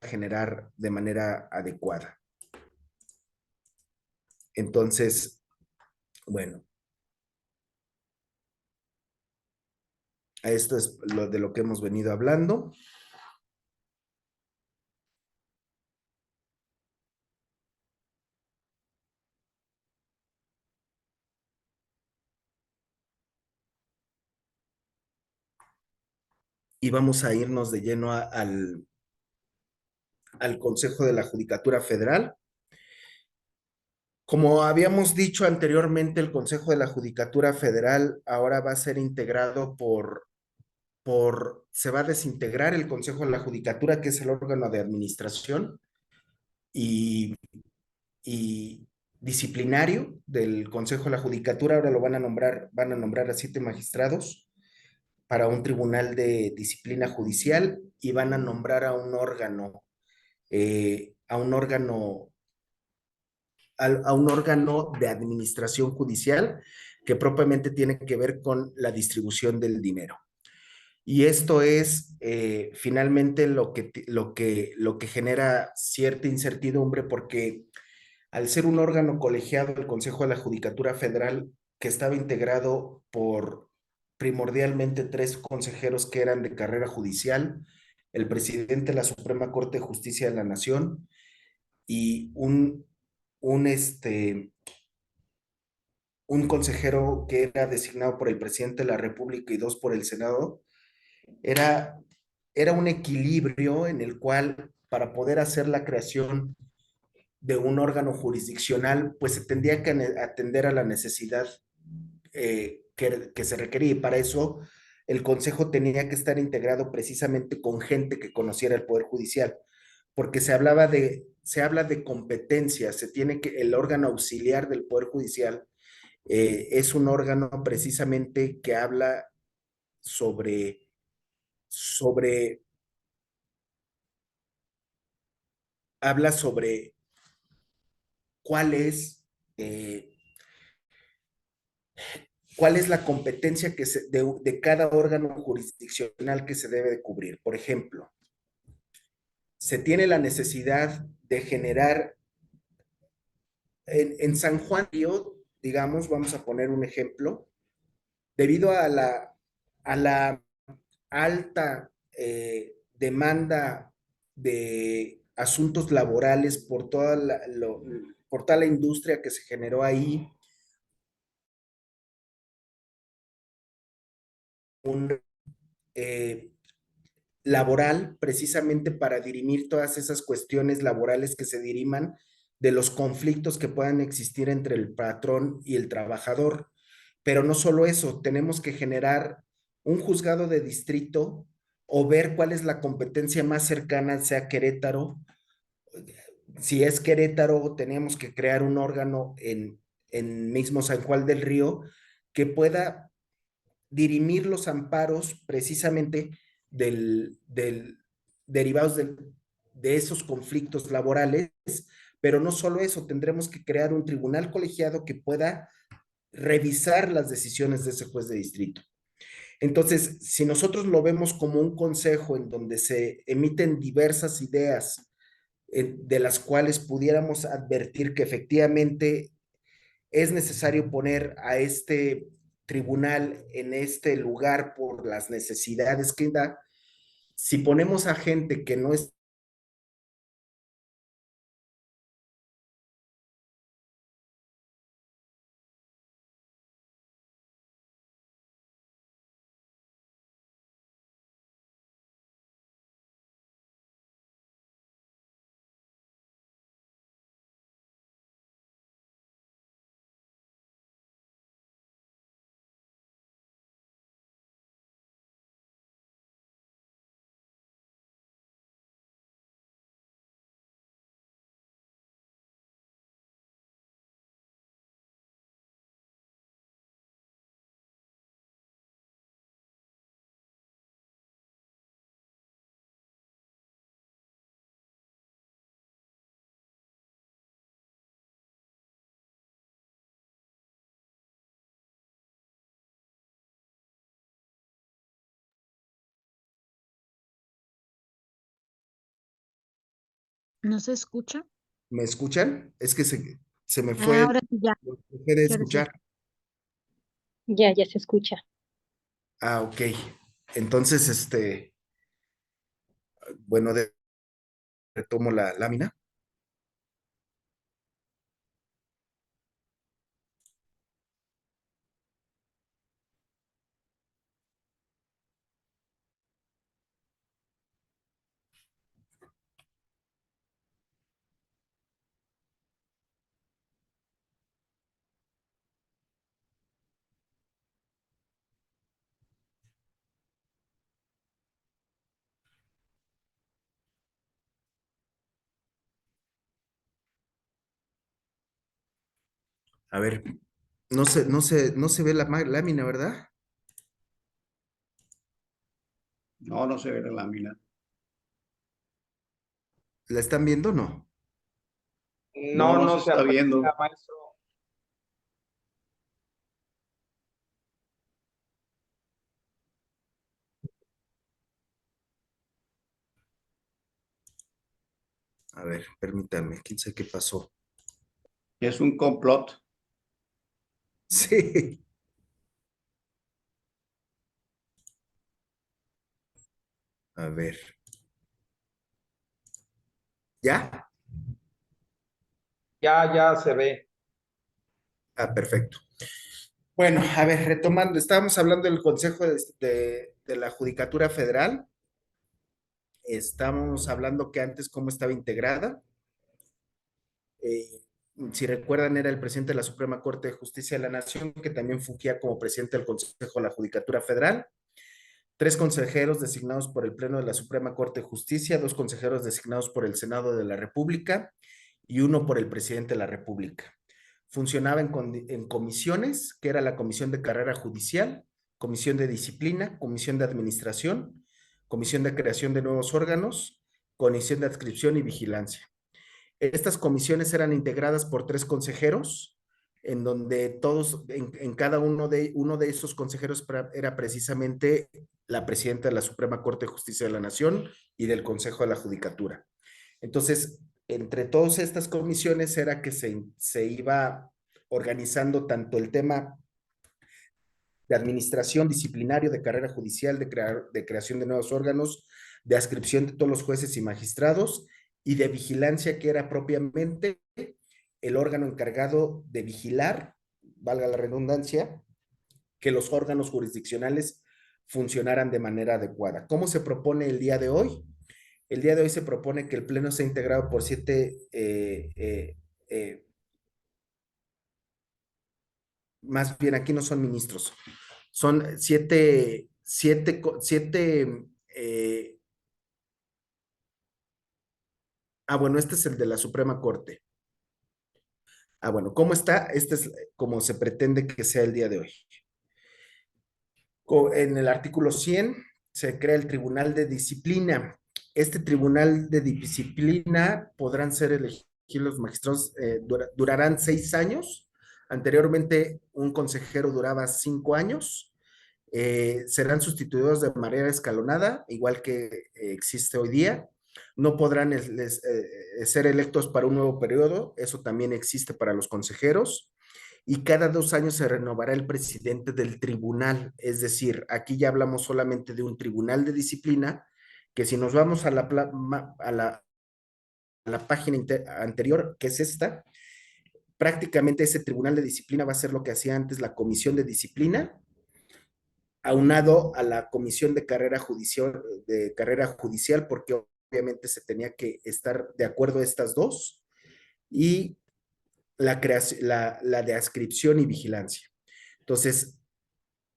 generar de manera adecuada. Entonces, bueno, esto es de lo que hemos venido hablando. Y vamos a irnos de lleno al Consejo de la Judicatura Federal. Como habíamos dicho anteriormente, el Consejo de la Judicatura Federal ahora va a ser integrado se va a desintegrar el Consejo de la Judicatura, que es el órgano de administración y, y disciplinario del Consejo de la Judicatura. Ahora lo van a nombrar a 7 magistrados para un tribunal de disciplina judicial y van a nombrar a un órgano a un órgano de administración judicial que propiamente tiene que ver con la distribución del dinero. Y esto es finalmente lo que genera cierta incertidumbre porque al ser un órgano colegiado, el Consejo de la Judicatura Federal, que estaba integrado por primordialmente 3 consejeros que eran de carrera judicial, el presidente de la Suprema Corte de Justicia de la Nación y un, este, un consejero que era designado por el presidente de la República y 2 por el Senado, era, era un equilibrio en el cual para poder hacer la creación de un órgano jurisdiccional, pues se tendría que atender a la necesidad que se requería. Y para eso el Consejo tenía que estar integrado precisamente con gente que conociera el Poder Judicial, porque se habla de competencia, se tiene que, el órgano auxiliar del Poder Judicial es un órgano precisamente que habla sobre, sobre, habla sobre cuál es, eh, cuál es la competencia de cada órgano jurisdiccional que se debe de cubrir. Por ejemplo, se tiene la necesidad de generar en San Juan Río, digamos, vamos a poner un ejemplo, debido a la alta demanda de asuntos laborales por toda la industria que se generó ahí, un eh, laboral precisamente para dirimir todas esas cuestiones laborales que se diriman de los conflictos que puedan existir entre el patrón y el trabajador. Pero no solo eso, tenemos que generar un juzgado de distrito o ver cuál es la competencia más cercana, sea Querétaro. Si es Querétaro, tenemos que crear un órgano en mismo San Juan del Río que pueda dirimir los amparos precisamente del derivados de esos conflictos laborales, pero no solo eso, tendremos que crear un tribunal colegiado que pueda revisar las decisiones de ese juez de distrito. Entonces, si nosotros lo vemos como un consejo en donde se emiten diversas ideas de las cuales pudiéramos advertir que efectivamente es necesario poner a este tribunal en este lugar por las necesidades que da, si ponemos a gente que no es, ¿No se escucha? ¿me escuchan? Es que se me Ah, fue, ahora sí ya, dejé de sí, ahora sí. escuchar. Ya, ya se escucha. Ah, ok. Entonces, bueno, retomo la lámina. A ver, no se ve la lámina, ¿verdad? No, no se ve la lámina. ¿La están viendo o no? No, no se está viendo. maestro. A ver, permítanme, quién sabe qué pasó. Es un complot. Sí. A ver. ¿Ya? Ya se ve. Ah, perfecto. Bueno, a ver, retomando, estábamos hablando del Consejo de la Judicatura Federal. Estamos hablando que antes cómo estaba integrada. si recuerdan, era el presidente de la Suprema Corte de Justicia de la Nación, que también fungía como presidente del Consejo de la Judicatura Federal, 3 consejeros designados por el Pleno de la Suprema Corte de Justicia, 2 consejeros designados por el Senado de la República y 1 por el presidente de la República. Funcionaba en comisiones, que era la Comisión de Carrera Judicial, Comisión de Disciplina, Comisión de Administración, Comisión de Creación de Nuevos Órganos, Comisión de Adscripción y Vigilancia. Estas comisiones eran integradas por 3 consejeros, en donde todos, en cada uno de esos consejeros era precisamente la presidenta de la Suprema Corte de Justicia de la Nación y del Consejo de la Judicatura. Entonces, entre todas estas comisiones era que se iba organizando tanto el tema de administración, disciplinario, de carrera judicial, de creación de nuevos órganos, de adscripción de todos los jueces y magistrados, y de vigilancia, que era propiamente el órgano encargado de vigilar, valga la redundancia, que los órganos jurisdiccionales funcionaran de manera adecuada. ¿Cómo se propone el día de hoy? El día de hoy se propone que el Pleno sea integrado por 7 más bien aquí no son ministros, son 7 bueno, este es el de la Suprema Corte. Bueno, ¿cómo está? Este es como se pretende que sea el día de hoy. En el artículo 100 se crea el Tribunal de Disciplina. Este Tribunal de Disciplina podrán ser elegidos los magistrados, durarán 6 años. Anteriormente un consejero duraba 5 años. Serán sustituidos de manera escalonada, igual que existe hoy día. No podrán ser electos para un nuevo periodo, eso también existe para los consejeros. Y cada 2 años se renovará el presidente del tribunal. Es decir, aquí ya hablamos solamente de un tribunal de disciplina, que si nos vamos a la página anterior, que es esta, prácticamente ese tribunal de disciplina va a ser lo que hacía antes la comisión de disciplina, aunado a la comisión de carrera judicial, porque obviamente se tenía que estar de acuerdo estas dos, y la de adscripción y vigilancia. Entonces,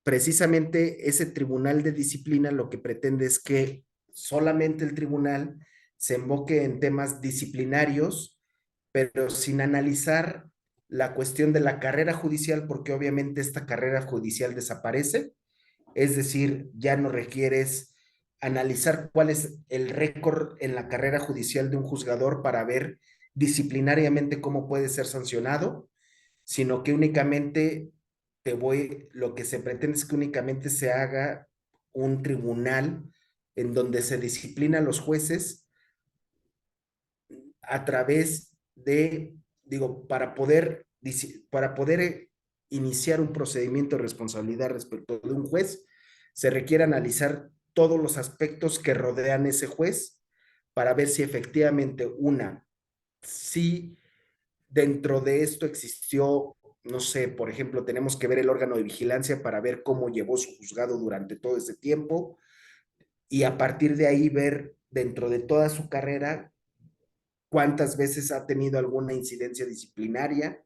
precisamente ese tribunal de disciplina lo que pretende es que solamente el tribunal se enfoque en temas disciplinarios, pero sin analizar la cuestión de la carrera judicial, porque obviamente esta carrera judicial desaparece. Es decir, ya no requieres analizar cuál es el récord en la carrera judicial de un juzgador para ver disciplinariamente cómo puede ser sancionado, sino que únicamente lo que se pretende es que únicamente se haga un tribunal en donde se disciplina a los jueces a través de, para poder iniciar un procedimiento de responsabilidad respecto de un juez, se requiere analizar todos los aspectos que rodean ese juez para ver si efectivamente si dentro de esto existió, no sé, por ejemplo, tenemos que ver el órgano de vigilancia para ver cómo llevó su juzgado durante todo ese tiempo, y a partir de ahí ver dentro de toda su carrera cuántas veces ha tenido alguna incidencia disciplinaria,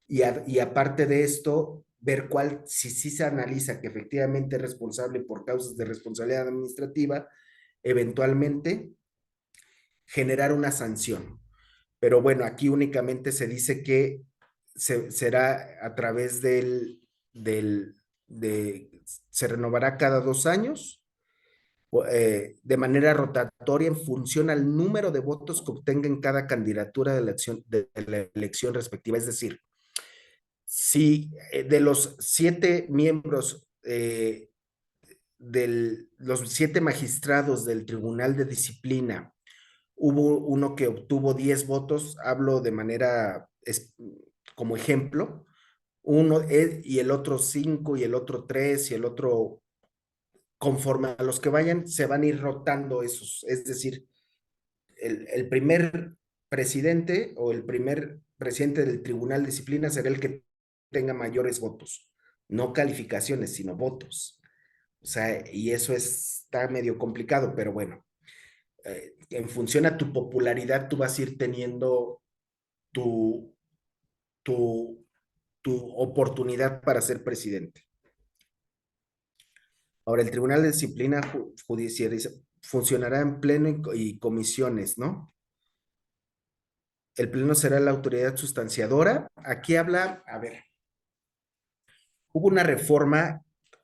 y aparte de esto, ver si sí se analiza que efectivamente es responsable por causas de responsabilidad administrativa, eventualmente generar una sanción. Pero bueno, aquí únicamente se dice que será a través se renovará cada 2 años, de manera rotatoria en función al número de votos que obtenga en cada candidatura de la elección respectiva. Es decir, si de los 7 miembros, los 7 magistrados del Tribunal de Disciplina, hubo uno que obtuvo 10 votos, hablo de manera como ejemplo, uno y el otro 5 y el otro 3 y el otro, conforme a los que vayan, se van a ir rotando esos. Es decir, el primer presidente o el primer presidente del Tribunal de Disciplina será el que tenga mayores votos, no calificaciones, sino votos. O sea, y eso está medio complicado, pero bueno, en función a tu popularidad, tú vas a ir teniendo tu, tu, tu oportunidad para ser presidente. Ahora, el Tribunal de Disciplina Judicial funcionará en pleno y comisiones, ¿no? El pleno será la autoridad sustanciadora. Aquí habla, a ver, hubo una reforma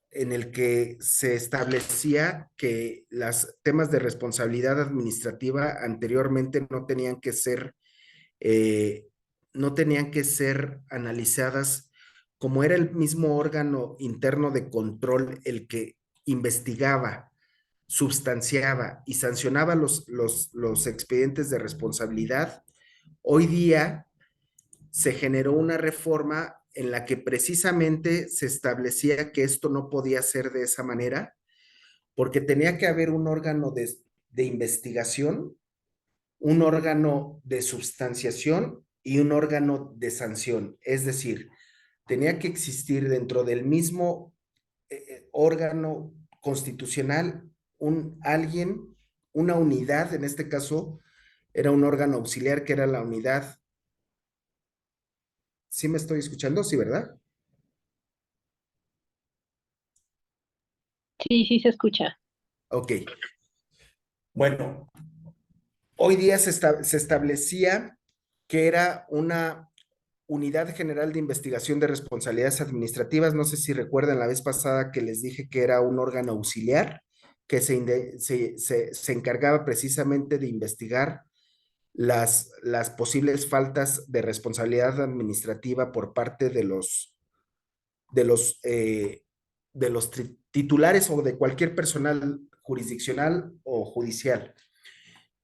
en el que se establecía que los temas de responsabilidad administrativa anteriormente eh, no tenían que ser analizadas como era el mismo órgano interno de control el que investigaba, substanciaba y sancionaba los expedientes de responsabilidad. Hoy día se generó una reforma en la que precisamente se establecía que esto no podía ser de esa manera, porque tenía que haber un órgano de investigación, un órgano de substanciación y un órgano de sanción. Es decir, tenía que existir dentro del mismo órgano constitucional una unidad, en este caso era un órgano auxiliar que era la unidad. ¿Sí me estoy escuchando? Sí, ¿verdad? Sí, sí se escucha. Ok. Bueno, hoy día se establecía que era una Unidad General de Investigación de Responsabilidades Administrativas. No sé si recuerdan la vez pasada que les dije que era un órgano auxiliar que se encargaba precisamente de investigar las posibles faltas de responsabilidad administrativa por parte de los, eh, de los titulares o de cualquier personal jurisdiccional o judicial.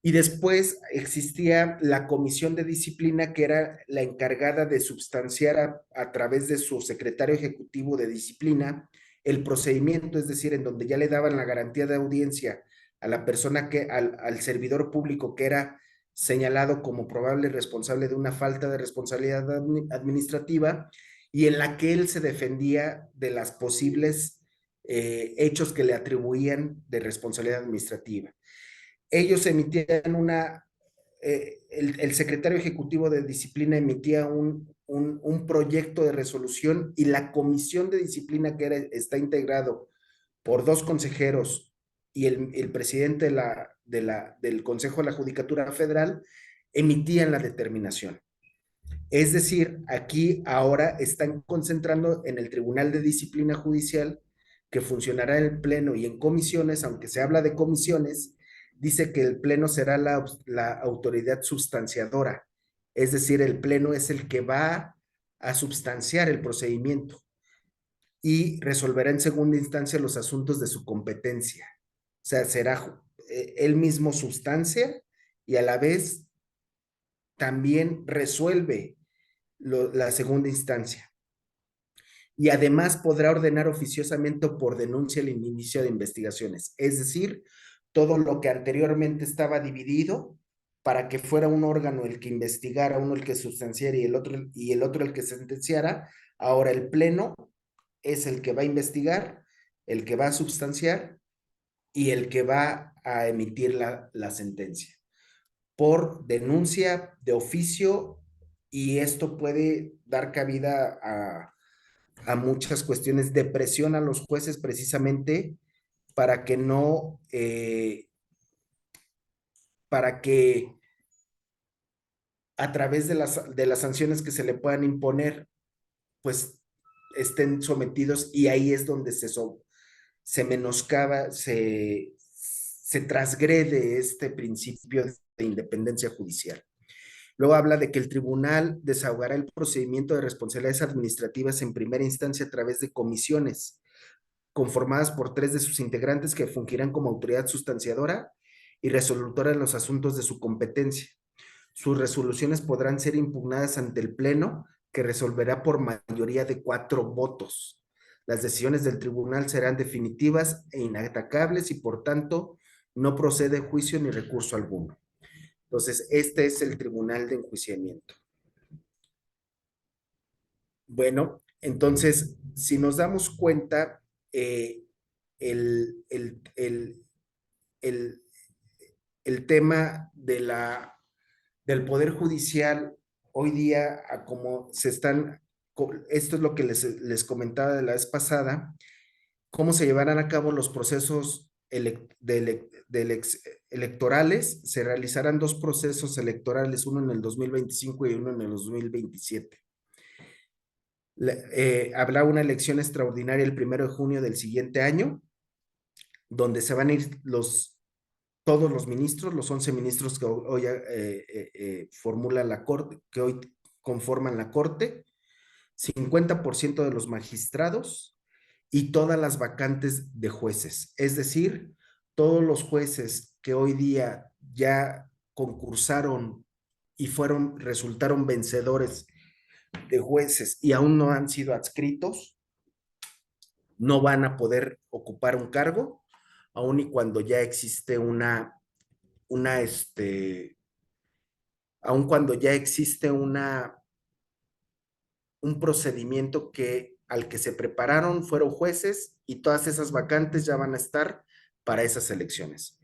Y después existía la comisión de disciplina, que era la encargada de substanciar a través de su secretario ejecutivo de disciplina el procedimiento, es decir, en donde ya le daban la garantía de audiencia a la persona al servidor público que era señalado como probable responsable de una falta de responsabilidad administrativa, y en la que él se defendía de las posibles hechos que le atribuían de responsabilidad administrativa. Ellos emitían el secretario ejecutivo de disciplina emitía un proyecto de resolución, y la comisión de disciplina, que está integrado por 2 consejeros y el presidente del Consejo de la Judicatura Federal, emitían la determinación. Es decir, aquí ahora están concentrando en el Tribunal de Disciplina Judicial, que funcionará en el Pleno y en comisiones. Aunque se habla de comisiones, dice que el Pleno será la autoridad sustanciadora. Es decir, el Pleno es el que va a substanciar el procedimiento y resolverá en segunda instancia los asuntos de su competencia. O sea, será él mismo sustancia y a la vez también resuelve la segunda instancia. Y además podrá ordenar oficiosamente o por denuncia el inicio de investigaciones. Es decir, todo lo que anteriormente estaba dividido para que fuera un órgano el que investigara, uno el que sustanciara y el otro el que sentenciara, ahora el Pleno es el que va a investigar, el que va a sustanciar y el que va a emitir la sentencia por denuncia de oficio, y esto puede dar cabida a muchas cuestiones de presión a los jueces, precisamente para que no, para que a través de las sanciones que se le puedan imponer, pues estén sometidos, y ahí es donde se menoscaba, se transgrede este principio de independencia judicial. Luego habla de que el tribunal desahogará el procedimiento de responsabilidades administrativas en primera instancia a través de comisiones conformadas por 3 de sus integrantes, que fungirán como autoridad sustanciadora y resolutora en los asuntos de su competencia. Sus resoluciones podrán ser impugnadas ante el Pleno, que resolverá por mayoría de 4 votos. Las decisiones del tribunal serán definitivas e inatacables y, por tanto, no procede juicio ni recurso alguno. Entonces, este es el tribunal de enjuiciamiento. Bueno, entonces, si nos damos cuenta, el, el, el, el tema del Poder Judicial hoy día, a como se están, esto es lo que les comentaba de la vez pasada, cómo se llevarán a cabo los procesos electorales. Se realizarán dos procesos electorales, uno en el 2025 y uno en el 2027. Habrá una elección extraordinaria el 1 de junio del siguiente año, donde se van a ir todos los ministros, los 11 ministros que hoy formulan la Corte, que hoy conforman la Corte, 50% de los magistrados y todas las vacantes de jueces. Es decir, todos los jueces que hoy día ya concursaron y resultaron vencedores de jueces y aún no han sido adscritos, no van a poder ocupar un cargo, aun y cuando ya existe aun cuando ya existe un procedimiento al que se prepararon, fueron jueces y todas esas vacantes ya van a estar para esas elecciones.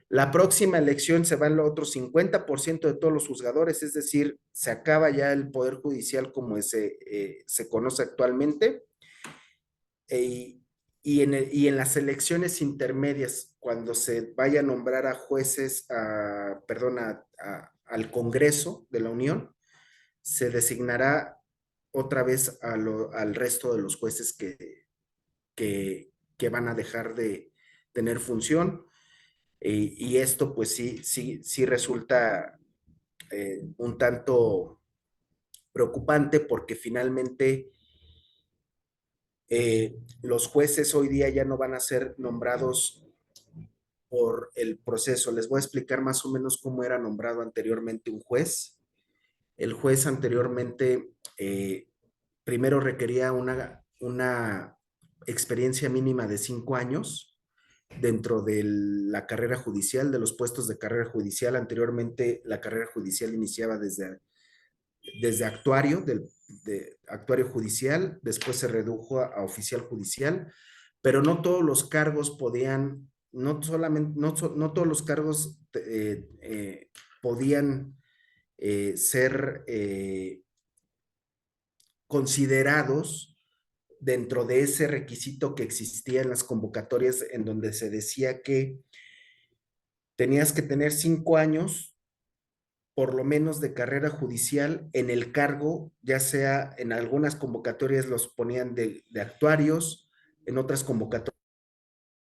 La próxima elección se va el otro 50% de todos los juzgadores, es decir, se acaba ya el Poder Judicial como se conoce actualmente. Y en las elecciones intermedias, cuando se vaya a nombrar a jueces, al Congreso de la Unión, se designará otra vez al resto de los jueces que van a dejar de tener función. Y esto pues sí resulta un tanto preocupante, porque finalmente los jueces hoy día ya no van a ser nombrados por el proceso. Les voy a explicar más o menos cómo era nombrado anteriormente un juez. El juez anteriormente primero requería una experiencia mínima de 5 años dentro de la carrera judicial, de los puestos de carrera judicial. Anteriormente la carrera judicial iniciaba desde actuario, de actuario judicial, después se redujo a oficial judicial, pero no todos los cargos podían, no solamente, no todos los cargos podían ser considerados dentro de ese requisito que existía en las convocatorias, en donde se decía que tenías que tener 5 años por lo menos de carrera judicial en el cargo, ya sea en algunas convocatorias los ponían de actuarios, en otras convocatorias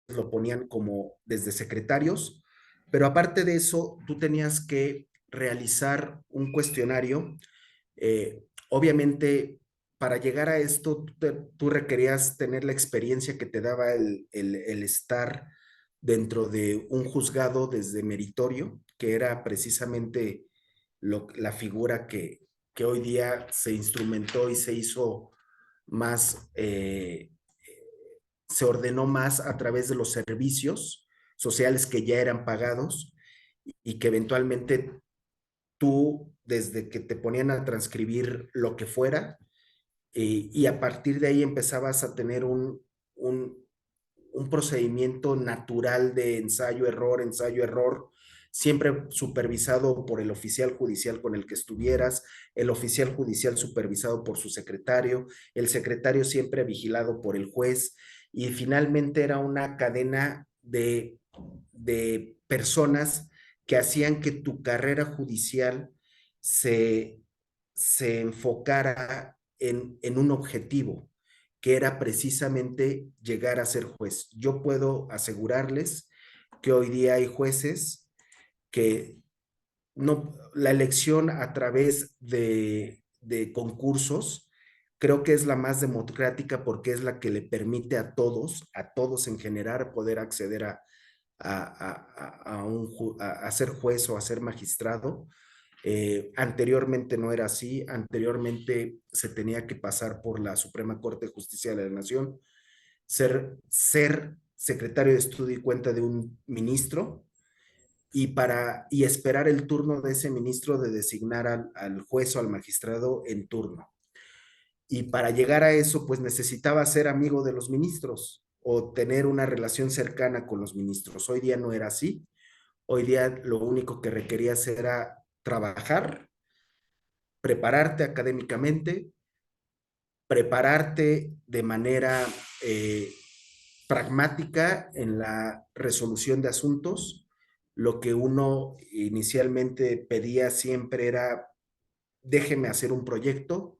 lo ponían como desde secretarios, pero aparte de eso, tú tenías que realizar un cuestionario. Obviamente, para llegar a esto, tú requerías tener la experiencia que te daba el estar dentro de un juzgado desde meritorio, que era precisamente la figura que hoy día se instrumentó y se hizo más, se ordenó más a través de los servicios sociales que ya eran pagados y que eventualmente tú, desde que te ponían a transcribir lo que fuera, y a partir de ahí empezabas a tener un procedimiento natural de ensayo, error, siempre supervisado por el oficial judicial con el que estuvieras, el oficial judicial supervisado por su secretario, el secretario siempre vigilado por el juez, y finalmente era una cadena de personas que hacían que tu carrera judicial se enfocara en un objetivo, que era precisamente llegar a ser juez. Yo puedo asegurarles que hoy día hay jueces que no, la elección a través de concursos, creo que es la más democrática, porque es la que le permite a todos en general, poder acceder a ser juez o a ser magistrado. Anteriormente no era así. Anteriormente se tenía que pasar por la Suprema Corte de Justicia de la Nación, ser secretario de estudio y cuenta de un ministro, y esperar el turno de ese ministro de designar al juez o al magistrado en turno. Y para llegar a eso, pues necesitaba ser amigo de los ministros o tener una relación cercana con los ministros. Hoy día no era así. Hoy día lo único que requerías era trabajar, prepararte académicamente, prepararte de manera pragmática en la resolución de asuntos. Lo que uno inicialmente pedía siempre era, déjeme hacer un proyecto,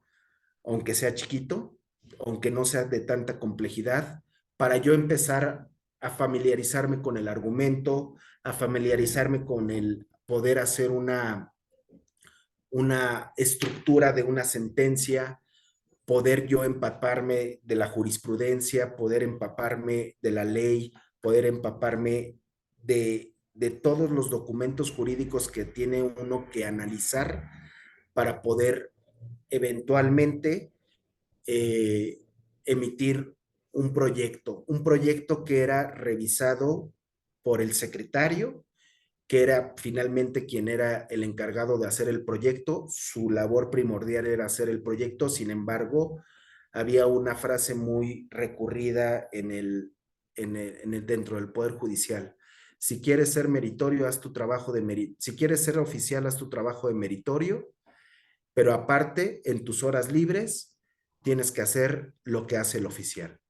aunque sea chiquito, aunque no sea de tanta complejidad, para yo empezar a familiarizarme con el argumento, a familiarizarme con el poder hacer una estructura de una sentencia, poder yo empaparme de la jurisprudencia, poder empaparme de la ley, poder empaparme de todos los documentos jurídicos que tiene uno que analizar para poder eventualmente emitir un proyecto que era revisado por el secretario, que era finalmente quien era el encargado de hacer el proyecto. Su labor primordial era hacer el proyecto. Sin embargo, había una frase muy recurrida dentro del Poder Judicial. Si quieres ser meritorio, haz tu trabajo de meritorio. Si quieres ser oficial, haz tu trabajo de meritorio, pero aparte, en tus horas libres, tienes que hacer lo que hace el oficial.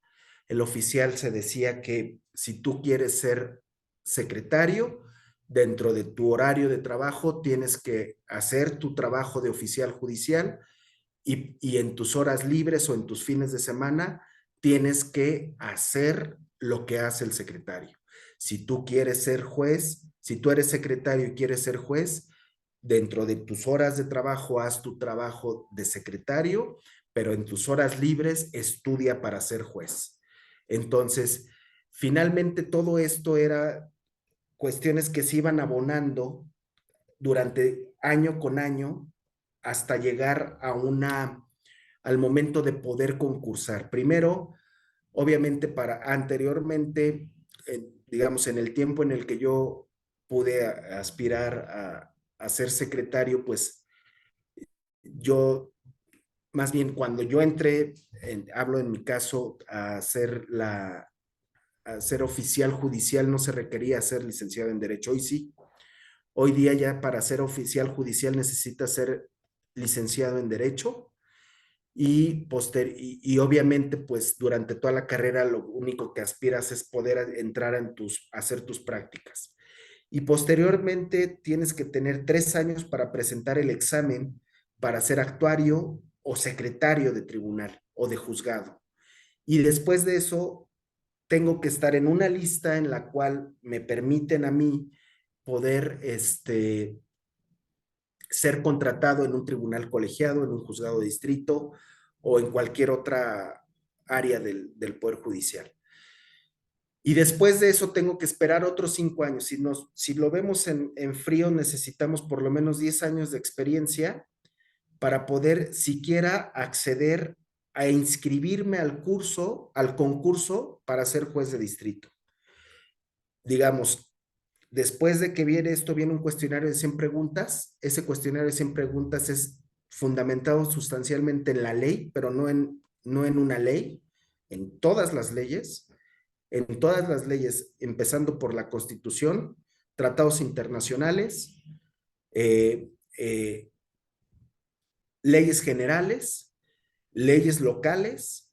El oficial se decía que si tú quieres ser secretario, dentro de tu horario de trabajo tienes que hacer tu trabajo de oficial judicial y en tus horas libres o en tus fines de semana tienes que hacer lo que hace el secretario. Si tú quieres ser juez, si tú eres secretario y quieres ser juez, dentro de tus horas de trabajo haz tu trabajo de secretario, pero en tus horas libres estudia para ser juez. Entonces, finalmente todo esto era cuestiones que se iban abonando durante año con año hasta llegar al momento de poder concursar. Primero, obviamente anteriormente, digamos, en el tiempo en el que yo pude aspirar a ser secretario, pues yo, más bien cuando yo entré, hablo en mi caso, a ser oficial judicial, no se requería ser licenciado en Derecho. Hoy sí. Hoy día ya para ser oficial judicial necesitas ser licenciado en Derecho y obviamente pues durante toda la carrera lo único que aspiras es poder entrar a hacer tus prácticas. Y posteriormente tienes que tener 3 años para presentar el examen para ser actuario o secretario de tribunal o de juzgado. Y después de eso tengo que estar en una lista en la cual me permiten a mí poder ser contratado en un tribunal colegiado, en un juzgado de distrito o en cualquier otra área del Poder Judicial. Y después de eso tengo que esperar otros 5 años. Si lo vemos en frío, necesitamos por lo menos 10 años de experiencia para poder siquiera acceder a inscribirme al concurso para ser juez de distrito. Digamos, después de que viene esto, viene un cuestionario de 100 preguntas. Ese cuestionario de 100 preguntas es fundamentado sustancialmente en la ley, pero no en una ley, en todas las leyes, empezando por la Constitución, tratados internacionales, eh, eh, leyes generales, leyes locales,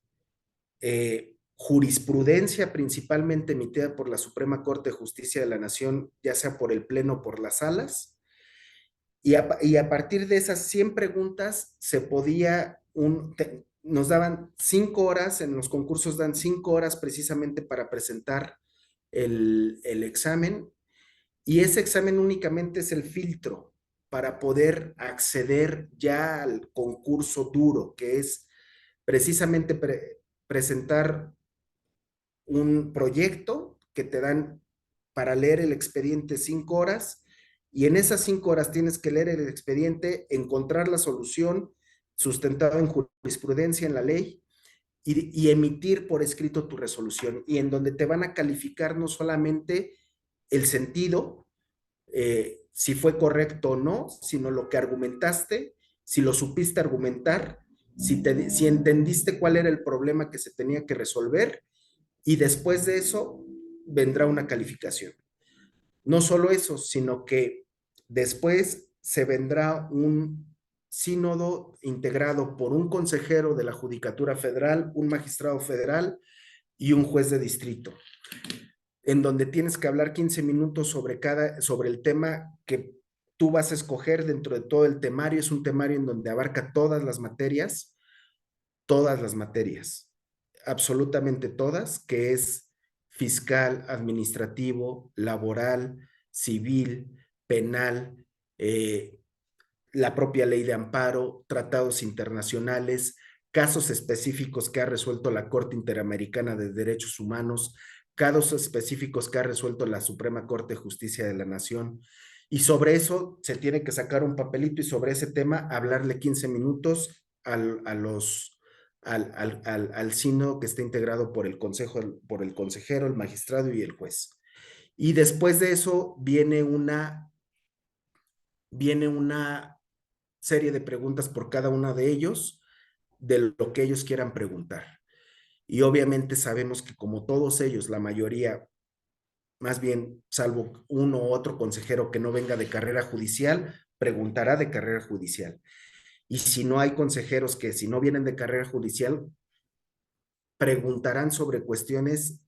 jurisprudencia principalmente emitida por la Suprema Corte de Justicia de la Nación, ya sea por el Pleno o por las salas, y a partir de esas 100 preguntas se podía, nos daban 5 horas, en los concursos dan 5 horas precisamente para presentar el examen, y ese examen únicamente es el filtro para poder acceder ya al concurso duro, que es precisamente presentar un proyecto que te dan para leer el expediente 5 horas, y en esas 5 horas tienes que leer el expediente, encontrar la solución sustentada en jurisprudencia, en la ley, y emitir por escrito tu resolución, y en donde te van a calificar no solamente el sentido, si fue correcto o no, sino lo que argumentaste, si lo supiste argumentar, si entendiste cuál era el problema que se tenía que resolver, y después de eso vendrá una calificación. No solo eso, sino que después se vendrá sínodo integrado por un consejero de la Judicatura Federal, un magistrado federal y un juez de distrito, en donde tienes que hablar 15 minutos sobre el tema que tú vas a escoger dentro de todo el temario. Es un temario en donde abarca todas las materias, absolutamente todas, que es fiscal, administrativo, laboral, civil, penal, la propia ley de amparo, tratados internacionales, casos específicos que ha resuelto la Corte Interamericana de Derechos Humanos, casos específicos que ha resuelto la Suprema Corte de Justicia de la Nación. Y sobre eso se tiene que sacar un papelito y sobre ese tema hablarle 15 minutos al sínodo que está integrado por el consejero, el magistrado y el juez. Y después de eso viene una serie de preguntas por cada uno de ellos, de lo que ellos quieran preguntar. Y obviamente sabemos que como todos ellos, la mayoría, más bien salvo uno u otro consejero que no venga de carrera judicial, preguntará de carrera judicial. Y si no hay consejeros que si no vienen de carrera judicial, preguntarán sobre cuestiones,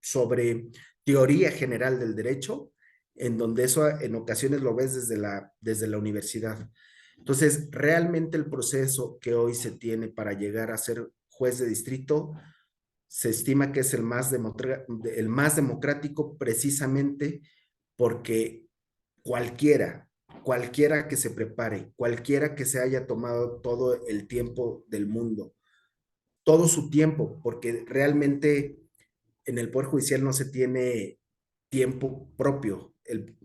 sobre teoría general del derecho, en donde eso en ocasiones lo ves desde la universidad. Entonces, realmente el proceso que hoy se tiene para llegar a ser juez de distrito se estima que es el más democrático precisamente porque cualquiera que se prepare, cualquiera que se haya tomado todo el tiempo del mundo, todo su tiempo, porque realmente en el Poder Judicial no se tiene tiempo propio.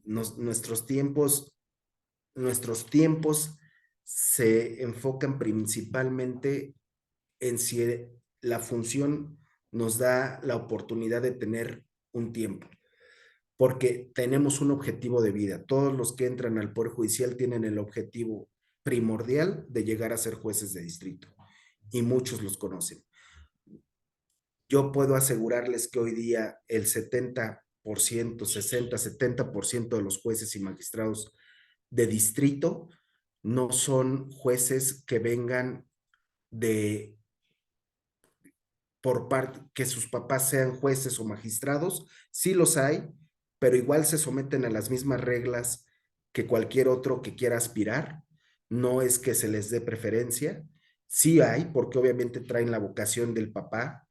Nuestros tiempos se enfocan principalmente en si la función nos da la oportunidad de tener un tiempo, porque tenemos un objetivo de vida. Todos los que entran al Poder Judicial tienen el objetivo primordial de llegar a ser jueces de distrito, y muchos los conocen. Yo puedo asegurarles que hoy día el 70%, 60, 70% de los jueces y magistrados de distrito no son jueces que vengan por parte, que sus papás sean jueces o magistrados. Sí los hay, pero igual se someten a las mismas reglas que cualquier otro que quiera aspirar. No es que se les dé preferencia. Sí hay, porque obviamente traen la vocación del papá,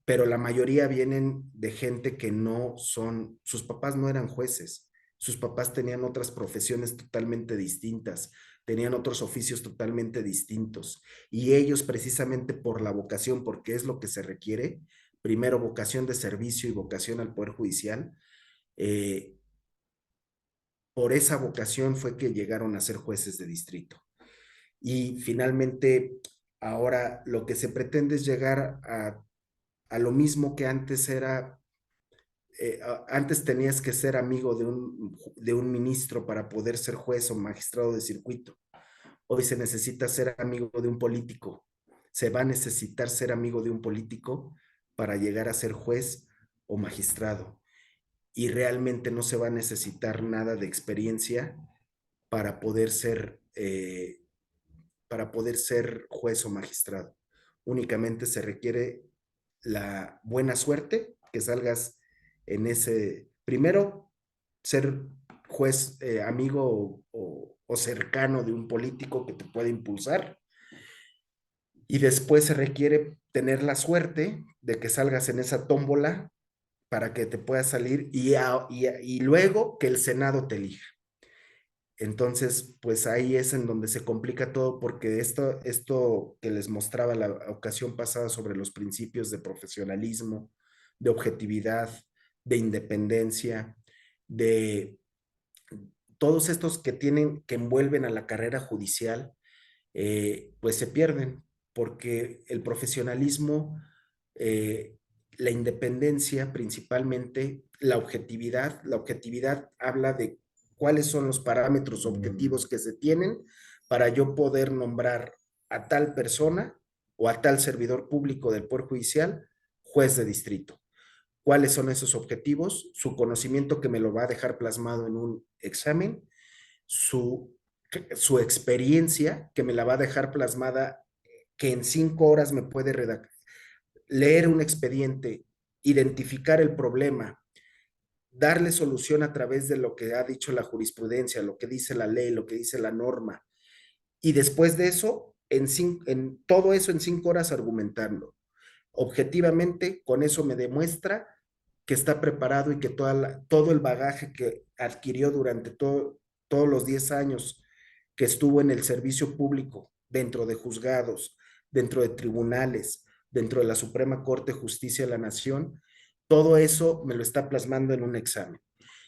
pero la mayoría vienen de gente que no son, sus papás no eran jueces, sus papás tenían otras profesiones totalmente distintas, tenían otros oficios totalmente distintos, y ellos precisamente por la vocación, porque es lo que se requiere, primero vocación de servicio y vocación al Poder Judicial, por esa vocación fue que llegaron a ser jueces de distrito. Y finalmente, ahora lo que se pretende es llegar a lo mismo que antes era, antes tenías que ser amigo de un ministro para poder ser juez o magistrado de circuito. Hoy se necesita ser amigo de un político. Se va a necesitar ser amigo de un político para llegar a ser juez o magistrado. Y realmente no se va a necesitar nada de experiencia para poder ser juez o magistrado. Únicamente se requiere la buena suerte, que salgas en ese, primero, ser juez, amigo o cercano de un político que te puede impulsar, y después se requiere tener la suerte de que salgas en esa tómbola para que te puedas salir y luego que el Senado te elija. Entonces, pues ahí es en donde se complica todo, porque esto que les mostraba la ocasión pasada sobre los principios de profesionalismo, de objetividad, de independencia, de todos estos que envuelven a la carrera judicial, pues se pierden, porque el profesionalismo, la independencia principalmente, la objetividad habla de cuáles son los parámetros objetivos que se tienen para yo poder nombrar a tal persona o a tal servidor público del Poder Judicial juez de distrito. ¿Cuáles son esos objetivos? Su conocimiento, que me lo va a dejar plasmado en un examen, su su experiencia, que me la va a dejar plasmada, que en 5 horas me puede leer un expediente, identificar el problema, darle solución a través de lo que ha dicho la jurisprudencia, lo que dice la ley, lo que dice la norma, y después de eso, en todo eso en 5 horas argumentarlo. Objetivamente, con eso me demuestra que está preparado y que todo el bagaje que adquirió durante todos los 10 años que estuvo en el servicio público, dentro de juzgados, dentro de tribunales, dentro de la Suprema Corte de Justicia de la Nación, todo eso me lo está plasmando en un examen.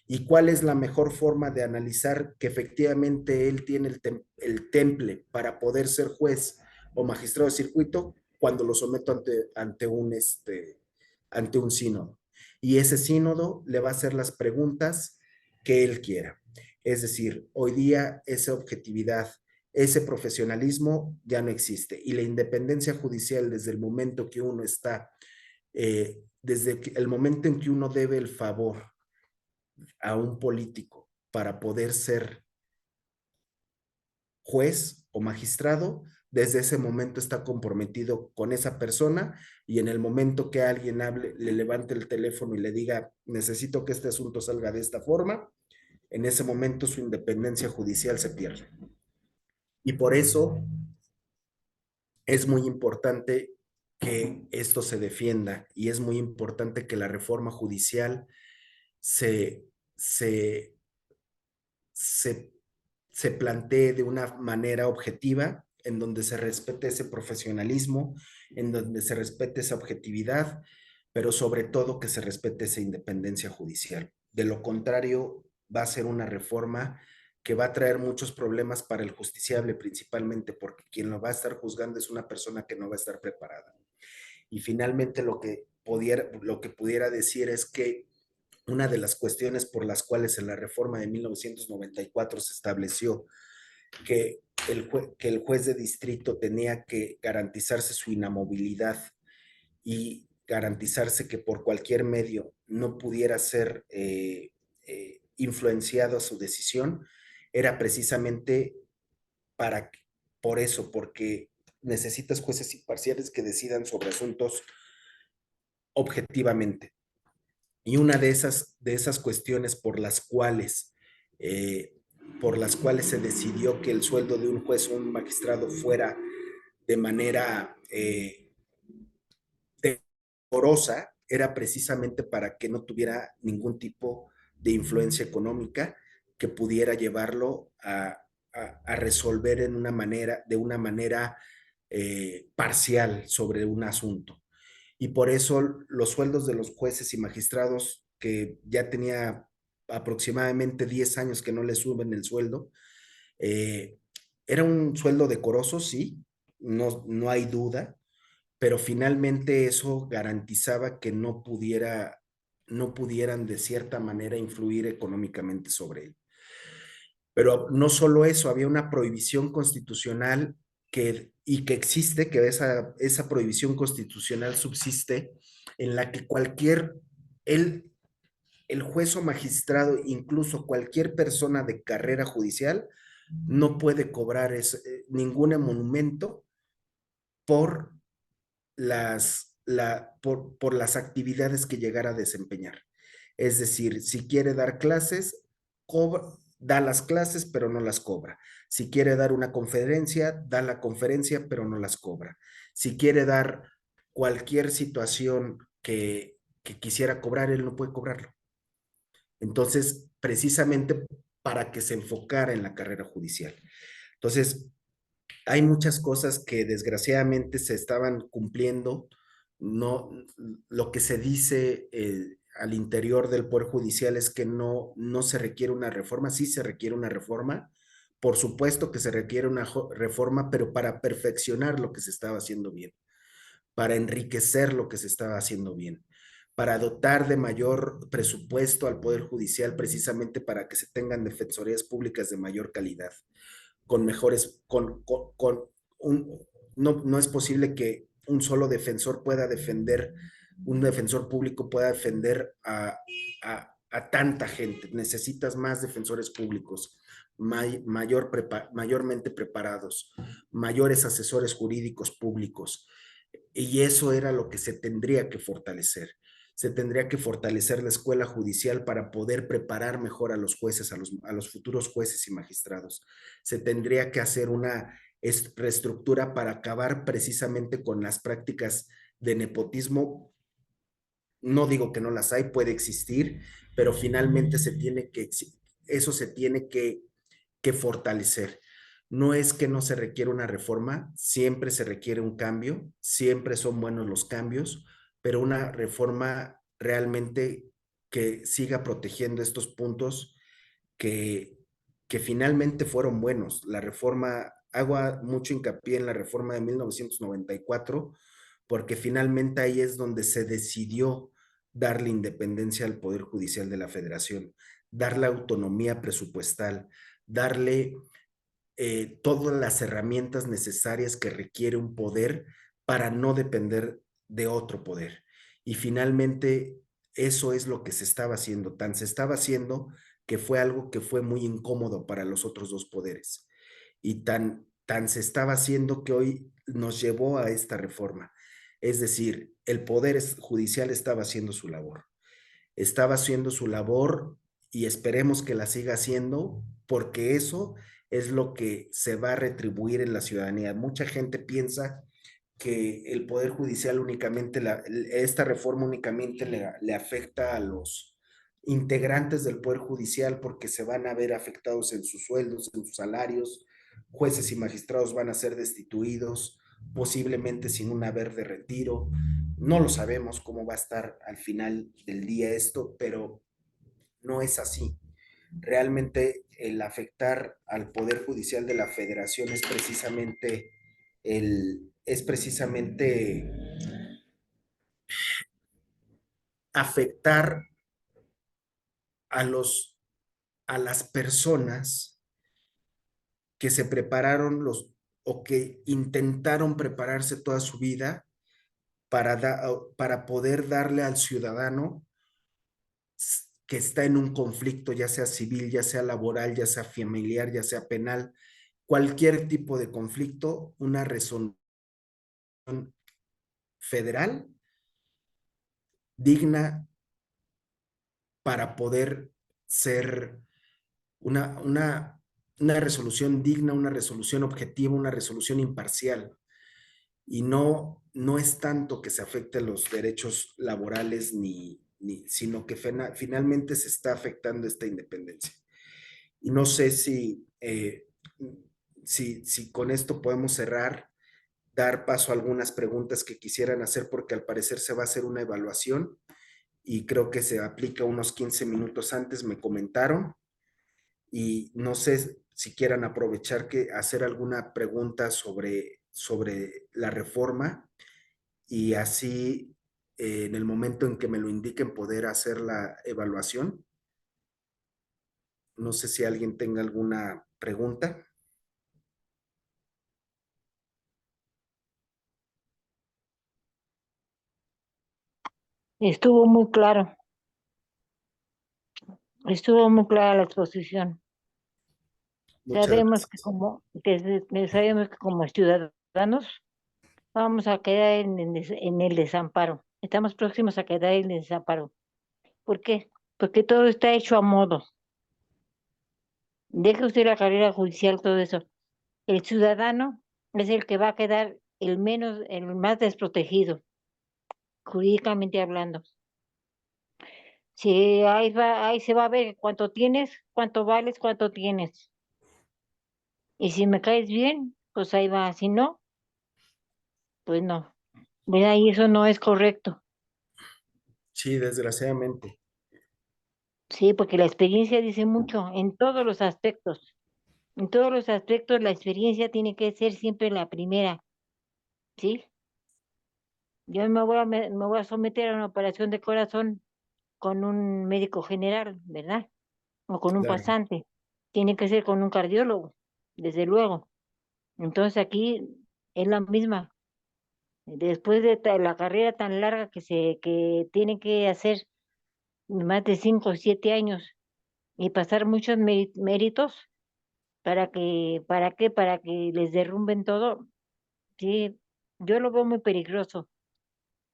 ¿Y cuál es la mejor forma de analizar que efectivamente él tiene el temple para poder ser juez o magistrado de circuito? Cuando lo someto ante un sínodo. Y ese sínodo le va a hacer las preguntas que él quiera. Es decir, hoy día esa objetividad, ese profesionalismo ya no existe. Y la independencia judicial desde el momento que uno está, desde el momento en que uno debe el favor a un político para poder ser juez o magistrado, desde ese momento está comprometido con esa persona, y en el momento que alguien hable, le levante el teléfono y le diga, necesito que este asunto salga de esta forma, en ese momento su independencia judicial se pierde. Y por eso es muy importante que esto se defienda, y es muy importante que la reforma judicial se plantee de una manera objetiva, en donde se respete ese profesionalismo, en donde se respete esa objetividad, pero sobre todo que se respete esa independencia judicial. De lo contrario, va a ser una reforma que va a traer muchos problemas para el justiciable, principalmente porque quien lo va a estar juzgando es una persona que no va a estar preparada. Y finalmente lo que pudiera decir es que una de las cuestiones por las cuales en la reforma de 1994 se estableció que el juez de distrito tenía que garantizarse su inamovilidad y garantizarse que por cualquier medio no pudiera ser influenciado a su decisión, era precisamente por eso, porque necesitas jueces imparciales que decidan sobre asuntos objetivamente. Y una de esas cuestiones por las cuales se decidió que el sueldo de un juez o un magistrado fuera de manera decorosa, era precisamente para que no tuviera ningún tipo de influencia económica que pudiera llevarlo a resolver de una manera parcial sobre un asunto. Y por eso los sueldos de los jueces y magistrados, que ya tenía aproximadamente 10 años que no les suben el sueldo, era un sueldo decoroso, sí, no hay duda, pero finalmente eso garantizaba que no pudieran de cierta manera influir económicamente sobre él. Pero no solo eso, había una prohibición constitucional que existe, que esa prohibición constitucional subsiste, en la que el juez o magistrado, incluso cualquier persona de carrera judicial, no puede cobrar ningún emolumento por por las actividades que llegara a desempeñar. Es decir, si quiere dar clases, da las clases, pero no las cobra. Si quiere dar una conferencia, da la conferencia, pero no las cobra. Si quiere dar cualquier situación que quisiera cobrar, él no puede cobrarlo. Entonces, precisamente para que se enfocara en la carrera judicial. Entonces, hay muchas cosas que desgraciadamente se estaban cumpliendo. No, lo que se dice al interior del Poder Judicial es que no se requiere una reforma. Sí se requiere una reforma. Por supuesto que se requiere una reforma, pero para perfeccionar lo que se estaba haciendo bien, para enriquecer lo que se estaba haciendo bien, para dotar de mayor presupuesto al Poder Judicial, precisamente para que se tengan defensorías públicas de mayor calidad, con mejores, no es posible que un solo defensor pueda defender, un defensor público pueda defender a tanta gente. Necesitas más defensores públicos mayormente preparados, mayores asesores jurídicos públicos. Y eso era lo que se tendría que fortalecer. Se tendría que fortalecer la escuela judicial para poder preparar mejor a los jueces, a los futuros jueces y magistrados. Se tendría que hacer una reestructura para acabar precisamente con las prácticas de nepotismo. No digo que no las hay, puede existir, pero finalmente eso se tiene que fortalecer. No es que no se requiere una reforma, siempre se requiere un cambio, siempre son buenos los cambios, pero una reforma realmente que siga protegiendo estos puntos que, que finalmente fueron buenos. La reforma, hago mucho hincapié en la reforma de 1994, porque finalmente ahí es donde se decidió darle independencia al Poder Judicial de la Federación, darle autonomía presupuestal, darle todas las herramientas necesarias que requiere un poder para no depender de otro poder. Y finalmente eso es lo que se estaba haciendo. Tan se estaba haciendo que fue algo que fue muy incómodo para los otros dos poderes. Y tan se estaba haciendo que hoy nos llevó a esta reforma. Es decir, el poder judicial estaba haciendo su labor. Estaba haciendo su labor y esperemos que la siga haciendo porque eso es lo que se va a retribuir en la ciudadanía. Mucha gente piensa que el Poder Judicial únicamente, esta reforma únicamente le afecta a los integrantes del Poder Judicial porque se van a ver afectados en sus sueldos, en sus salarios, jueces y magistrados van a ser destituidos, posiblemente sin un haber de retiro. No lo sabemos cómo va a estar al final del día esto, pero no es así. Realmente el afectar al Poder Judicial de la Federación es precisamente afectar a a las personas que se prepararon o que intentaron prepararse toda su vida para poder darle al ciudadano que está en un conflicto, ya sea civil, ya sea laboral, ya sea familiar, ya sea penal, cualquier tipo de conflicto, una resolución federal digna para poder ser una resolución digna, una resolución objetiva, una resolución imparcial. Y no es tanto que se afecten los derechos laborales, sino que finalmente se está afectando esta independencia. Y no sé si con esto podemos cerrar, dar paso a algunas preguntas que quisieran hacer, porque al parecer se va a hacer una evaluación y creo que se aplica unos 15 minutos antes, me comentaron, y no sé si quieran aprovechar que hacer alguna pregunta sobre la reforma y así en el momento en que me lo indiquen poder hacer la evaluación. No sé si alguien tenga alguna pregunta. Estuvo muy claro, estuvo muy clara la exposición. Muchas Sabemos que gracias. sabemos que como ciudadanos vamos a quedar en el desamparo. Estamos próximos a quedar en el desamparo. ¿Por qué? Porque todo está hecho a modo. Deje usted la carrera judicial, todo eso. El ciudadano es el que va a quedar el más desprotegido, jurídicamente hablando. Si ahí se va a ver cuánto tienes, cuánto vales, cuánto tienes. Y si me caes bien, pues ahí va. Si no, pues no. ¿Verdad? Y eso no es correcto. Sí, desgraciadamente. Sí, porque la experiencia dice mucho en todos los aspectos. En todos los aspectos la experiencia tiene que ser siempre la primera, ¿sí? Yo me voy a someter a una operación de corazón con un médico general, ¿verdad? O con un Claro, pasante. Tiene que ser con un cardiólogo, desde luego. Entonces aquí es la misma. Después de la carrera tan larga que tiene que hacer más de 5 o 7 años y pasar muchos méritos, ¿Para qué? Para que les derrumben todo. Sí, yo lo veo muy peligroso.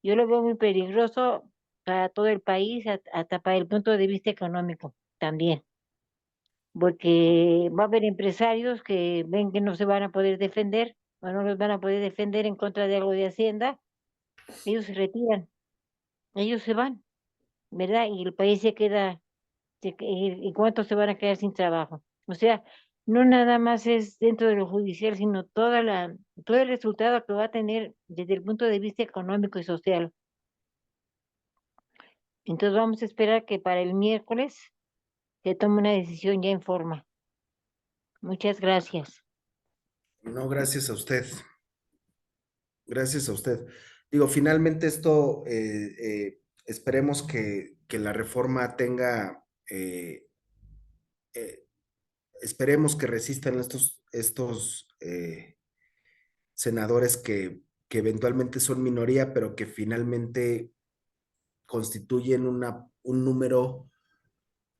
Yo lo veo muy peligroso para todo el país, hasta para el punto de vista económico también, porque va a haber empresarios que ven que no se van a poder defender o no los van a poder defender en contra de algo de Hacienda, ellos se retiran, ellos se van, ¿verdad? Y el país se queda, ¿y cuántos se van a quedar sin trabajo? O sea, no nada más es dentro de lo judicial, sino todo el resultado que va a tener desde el punto de vista económico y social. Entonces vamos a esperar que para el miércoles se tome una decisión ya en forma. Muchas gracias. No, gracias a usted. Gracias a usted. Digo, finalmente esto, esperemos que la reforma tenga, eh, esperemos que resistan estos senadores que eventualmente son minoría, pero que finalmente constituyen un número,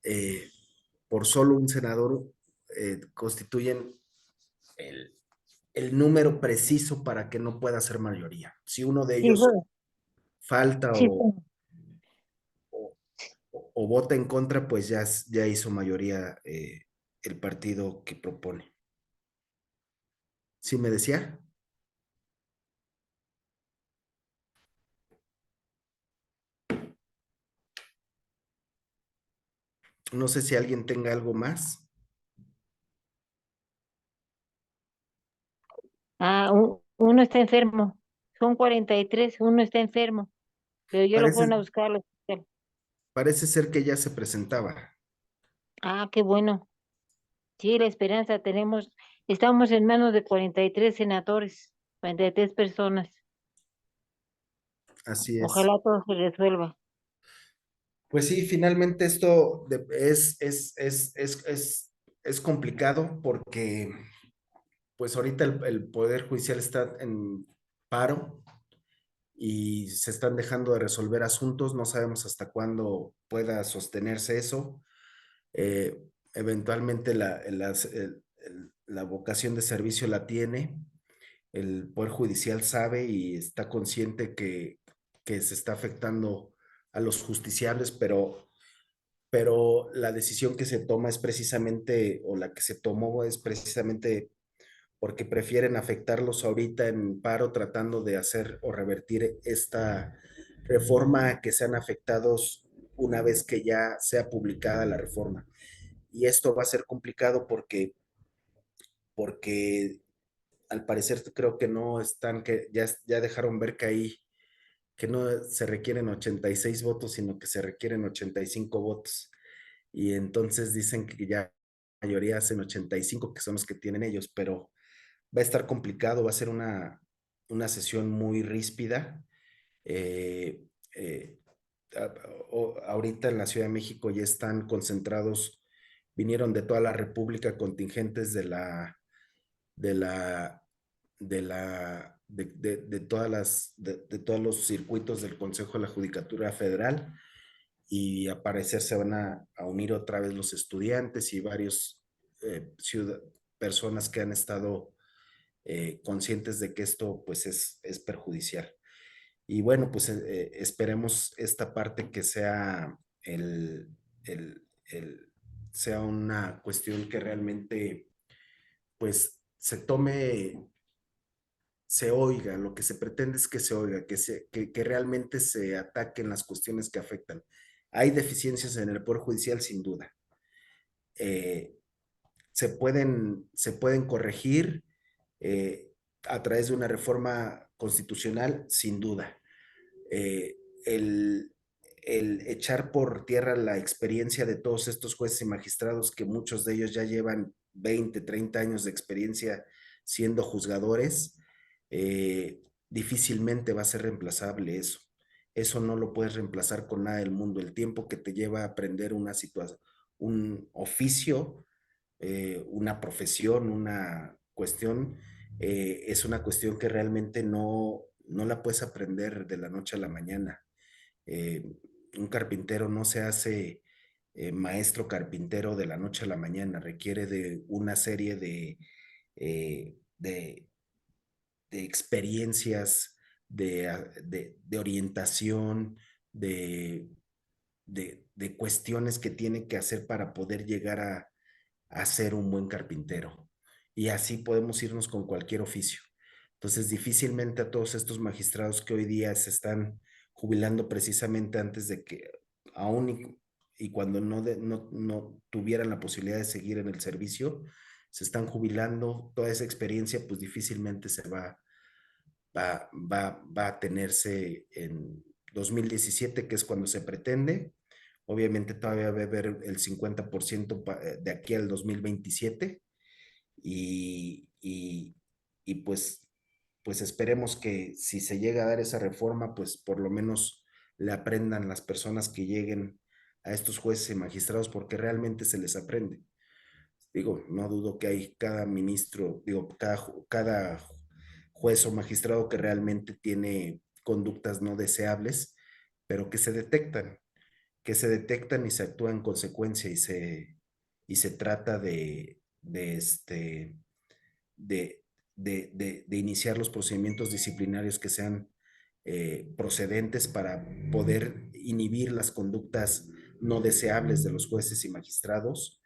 eh, por solo un senador, constituyen el, el número preciso para que no pueda ser mayoría. Si uno de Sí, ellos fue, falta sí, fue. o vota en contra, pues ya hizo mayoría el partido que propone. ¿Sí me decía? No sé si alguien tenga algo más. Ah, uno está enfermo. Son 43, uno está enfermo, pero yo lo Parece, fueron a buscar al hospital. parece ser que ya se presentaba. Ah, qué bueno. Sí, la esperanza estamos en manos de 43 senadores, 43 personas. Así es. Ojalá todo se resuelva. Pues sí, finalmente esto es complicado porque pues ahorita el Poder Judicial está en paro y se están dejando de resolver asuntos, no sabemos hasta cuándo pueda sostenerse eso. Eh, Eventualmente la vocación de servicio la tiene, el Poder Judicial sabe y está consciente que se está afectando a los justiciables, pero la decisión que se toma es precisamente, o la que se tomó es precisamente porque prefieren afectarlos ahorita en paro tratando de hacer o revertir esta reforma que sean afectados una vez que ya sea publicada la reforma. Y esto va a ser complicado porque al parecer creo que no están, que ya dejaron ver que ahí, que no se requieren 86 votos, sino que se requieren 85 votos. Y entonces dicen que ya la mayoría hacen 85, que son los que tienen ellos, pero va a estar complicado, va a ser una sesión muy ríspida. Eh, eh, Ahorita en la Ciudad de México ya están concentrados, vinieron de toda la República contingentes de la, de todas de todos los circuitos del Consejo de la Judicatura Federal y a parecer se van a unir otra vez los estudiantes y varios personas que han estado conscientes de que esto pues es perjudicial. Y bueno, pues esperemos esta parte que sea sea una cuestión que realmente pues se tome, se oiga, lo que se pretende es que se oiga, que realmente se ataquen las cuestiones que afectan. Hay deficiencias en el Poder Judicial, sin duda. Eh, se pueden corregir eh, a través de una reforma constitucional, sin duda. Eh, el, el echar por tierra la experiencia de todos estos jueces y magistrados, que muchos de ellos ya llevan 20, 30 años de experiencia siendo juzgadores, difícilmente va a ser reemplazable eso. Eso no lo puedes reemplazar con nada del mundo. El tiempo que te lleva a aprender una situación, un oficio, una profesión, una cuestión, es una cuestión que realmente no la puedes aprender de la noche a la mañana. Un carpintero no se hace maestro carpintero de la noche a la mañana, requiere de una serie eh, de, de experiencias, de orientación, de cuestiones que tiene que hacer para poder llegar a ser un buen carpintero. Y así podemos irnos con cualquier oficio. Entonces, difícilmente a todos estos magistrados que hoy día se están jubilando precisamente antes de que, aún y cuando no tuvieran la posibilidad de seguir en el servicio, se están jubilando, toda esa experiencia pues difícilmente va a tenerse en 2017, que es cuando se pretende. Obviamente todavía va a haber el 50% de aquí al 2027 y, y pues esperemos que si se llega a dar esa reforma, pues por lo menos le aprendan las personas que lleguen a estos jueces y magistrados, porque realmente se les aprende. Digo, no dudo que hay cada ministro, digo, cada juez o magistrado que realmente tiene conductas no deseables, pero que se detectan y se actúa en consecuencia y se trata de, de iniciar los procedimientos disciplinarios que sean procedentes para poder inhibir las conductas no deseables de los jueces y magistrados.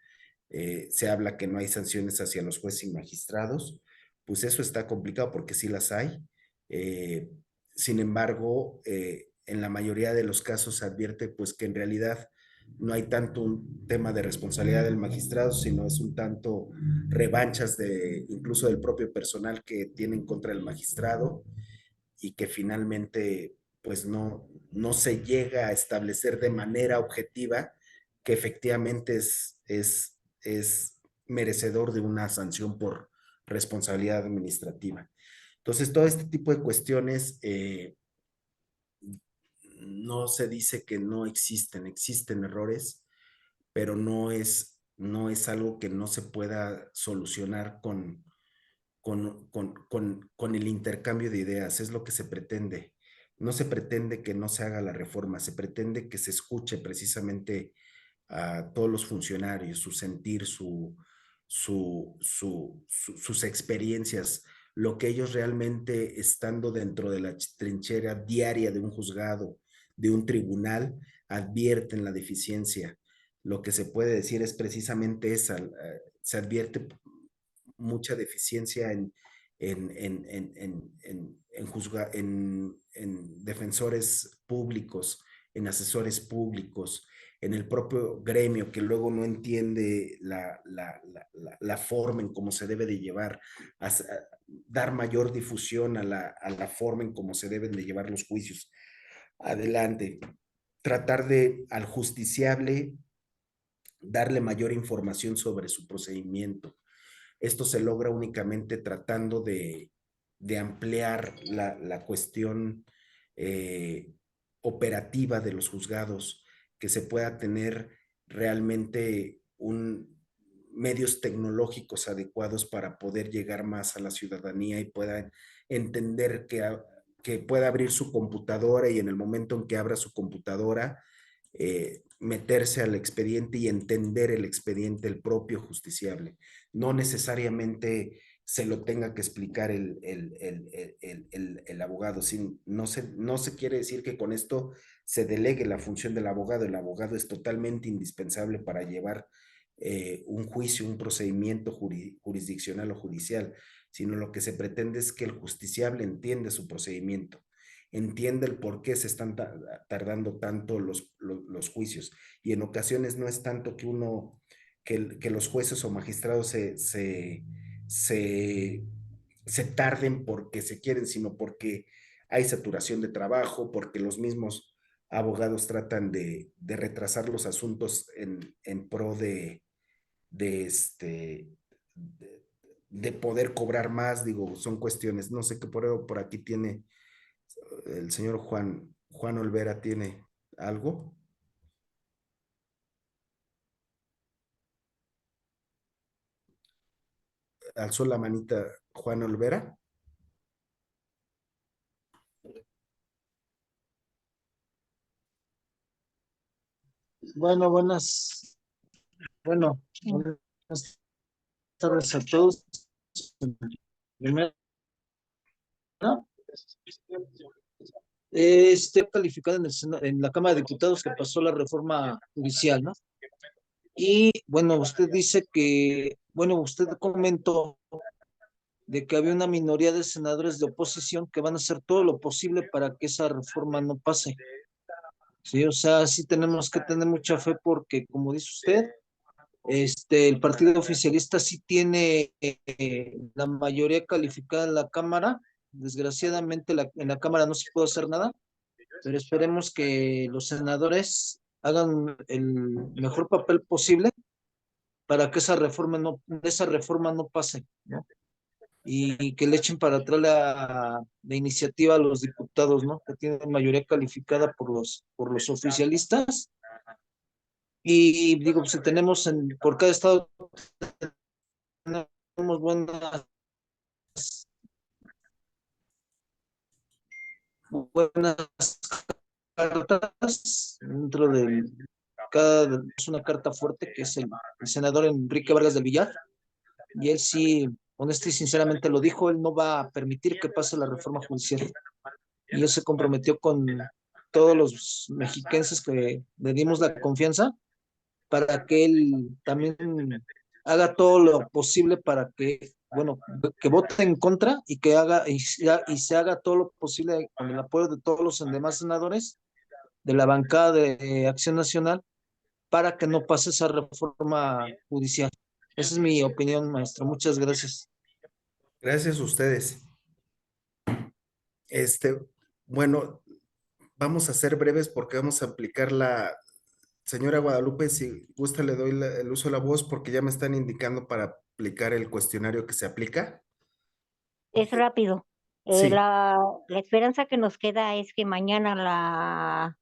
Se habla que no hay sanciones hacia los jueces y magistrados, pues eso está complicado porque sí las hay. Eh, Sin embargo, en la mayoría de los casos se advierte pues que en realidad no hay tanto un tema de responsabilidad del magistrado, sino es un tanto revanchas de incluso del propio personal que tienen contra el magistrado y que finalmente pues no se llega a establecer de manera objetiva que efectivamente es merecedor de una sanción por responsabilidad administrativa. Entonces, todo este tipo de cuestiones no se dice que no existen, existen errores, pero no es algo que no se pueda solucionar con el intercambio de ideas, es lo que se pretende. No se pretende que no se haga la reforma, se pretende que se escuche precisamente a todos los funcionarios, su sentir, sus experiencias, lo que ellos realmente estando dentro de la trinchera diaria de un juzgado, de un tribunal, advierten la deficiencia. Lo que se puede decir es precisamente esa, se advierte mucha deficiencia en defensores públicos, en asesores públicos, en el propio gremio que luego no entiende la forma en cómo se debe de llevar, a dar mayor difusión a la forma en cómo se deben de llevar los juicios adelante, tratar de al justiciable darle mayor información sobre su procedimiento. Esto se logra únicamente tratando de ampliar la cuestión eh, operativa de los juzgados, que se pueda tener realmente medios tecnológicos adecuados para poder llegar más a la ciudadanía y puedan entender que pueda abrir su computadora y en el momento en que abra su computadora, meterse al expediente y entender el expediente, el propio justiciable. No necesariamente se lo tenga que explicar el abogado. No se quiere decir que con esto se delegue la función del abogado. El abogado es totalmente indispensable para llevar un juicio, un procedimiento jurisdiccional o judicial, sino lo que se pretende es que el justiciable entienda su procedimiento, entienda el por qué se están tardando tanto los juicios. Y en ocasiones no es tanto que los jueces o magistrados se tarden porque se quieren, sino porque hay saturación de trabajo, porque los mismos abogados tratan de retrasar los asuntos en pro de, este, de poder cobrar más, digo, son cuestiones, no sé qué por aquí tiene el señor Juan Olvera, tiene algo. Alzó la manita Juan Olvera. Bueno, buenas tardes a todos. Primero, calificado en la Cámara de Diputados que pasó la reforma judicial, ¿no? Y bueno, usted dice que, bueno, usted comentó de que había una minoría de senadores de oposición que van a hacer todo lo posible para que esa reforma no pase. Sí, o sea, sí tenemos que tener mucha fe porque, como dice usted, el partido oficialista sí tiene la mayoría calificada en la Cámara. Desgraciadamente en la Cámara no se puede hacer nada, pero esperemos que los senadores hagan el mejor papel posible para que esa reforma no pase, ¿no? Y que le echen para atrás la iniciativa a los diputados, ¿no? Que tienen mayoría calificada por los oficialistas. Y digo, pues si tenemos por cada estado tenemos buenas cartas dentro de es una carta fuerte que es el senador Enrique Vargas del Villar, y él sí, honesta y sinceramente lo dijo, él no va a permitir que pase la reforma judicial, y él se comprometió con todos los mexiquenses que le dimos la confianza para que él también haga todo lo posible para que, bueno, que vote en contra y que se haga todo lo posible con el apoyo de todos los demás senadores de la bancada de Acción Nacional para que no pase esa reforma judicial. Esa es mi opinión, maestro. Muchas gracias. Gracias a ustedes. Bueno, vamos a ser breves porque vamos a aplicar la... Señora Guadalupe, si gusta le doy el uso de la voz porque ya me están indicando para aplicar el cuestionario que se aplica. Es rápido. Sí. La esperanza que nos queda es que mañana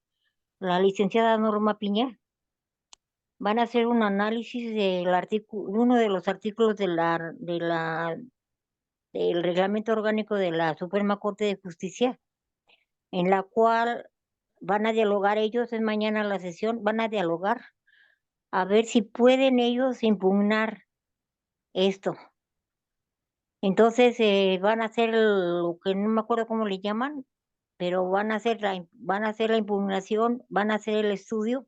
la licenciada Norma Piña van a hacer un análisis del artículo, uno de los artículos del reglamento orgánico de la Suprema Corte de Justicia, en la cual van a dialogar ellos, es mañana la sesión, van a dialogar a ver si pueden ellos impugnar esto. Entonces van a hacer lo que no me acuerdo cómo le llaman, pero van a hacer la impugnación, van a hacer el estudio,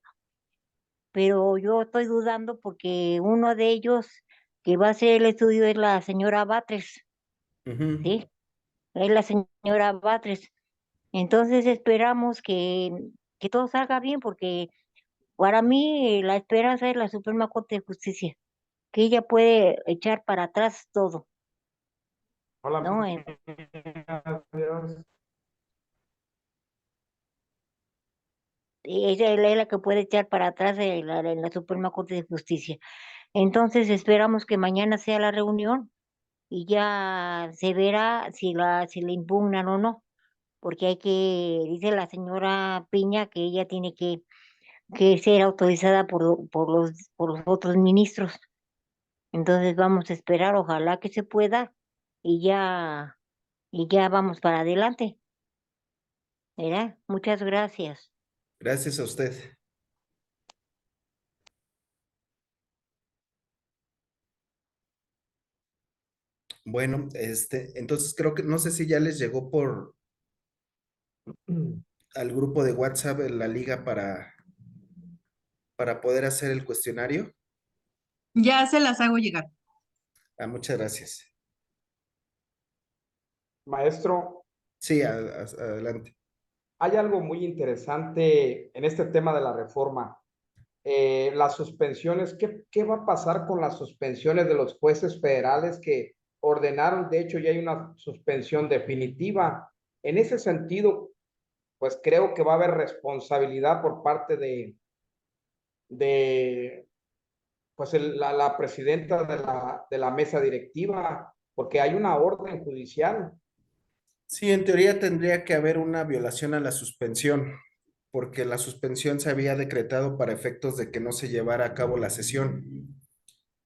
pero yo estoy dudando porque uno de ellos que va a hacer el estudio es la señora Batres, ¿sí? Es la señora Batres. Entonces esperamos que todo salga bien porque para mí la esperanza es la Suprema Corte de Justicia, que ella puede echar para atrás todo, Hola, ¿no? Ella es la que puede echar para atrás en la Suprema Corte de Justicia. Entonces esperamos que mañana sea la reunión y ya se verá si le impugnan o no, porque dice la señora Piña que ella tiene que ser autorizada por los otros ministros. Entonces vamos a esperar, ojalá que se pueda y ya vamos para adelante. ¿Verdad? Muchas gracias. Gracias a usted. Bueno, entonces creo que no sé si ya les llegó al grupo de WhatsApp la liga para poder hacer el cuestionario. Ya se las hago llegar. Muchas gracias. maestro. Sí, adelante. Hay algo muy interesante en este tema de la reforma. Las suspensiones, ¿qué va a pasar con las suspensiones de los jueces federales que ordenaron? De hecho, ya hay una suspensión definitiva. En ese sentido, pues creo que va a haber responsabilidad por parte de pues la presidenta de la mesa directiva, porque hay una orden judicial. Sí, en teoría tendría que haber una violación a la suspensión, porque la suspensión se había decretado para efectos de que no se llevara a cabo la sesión,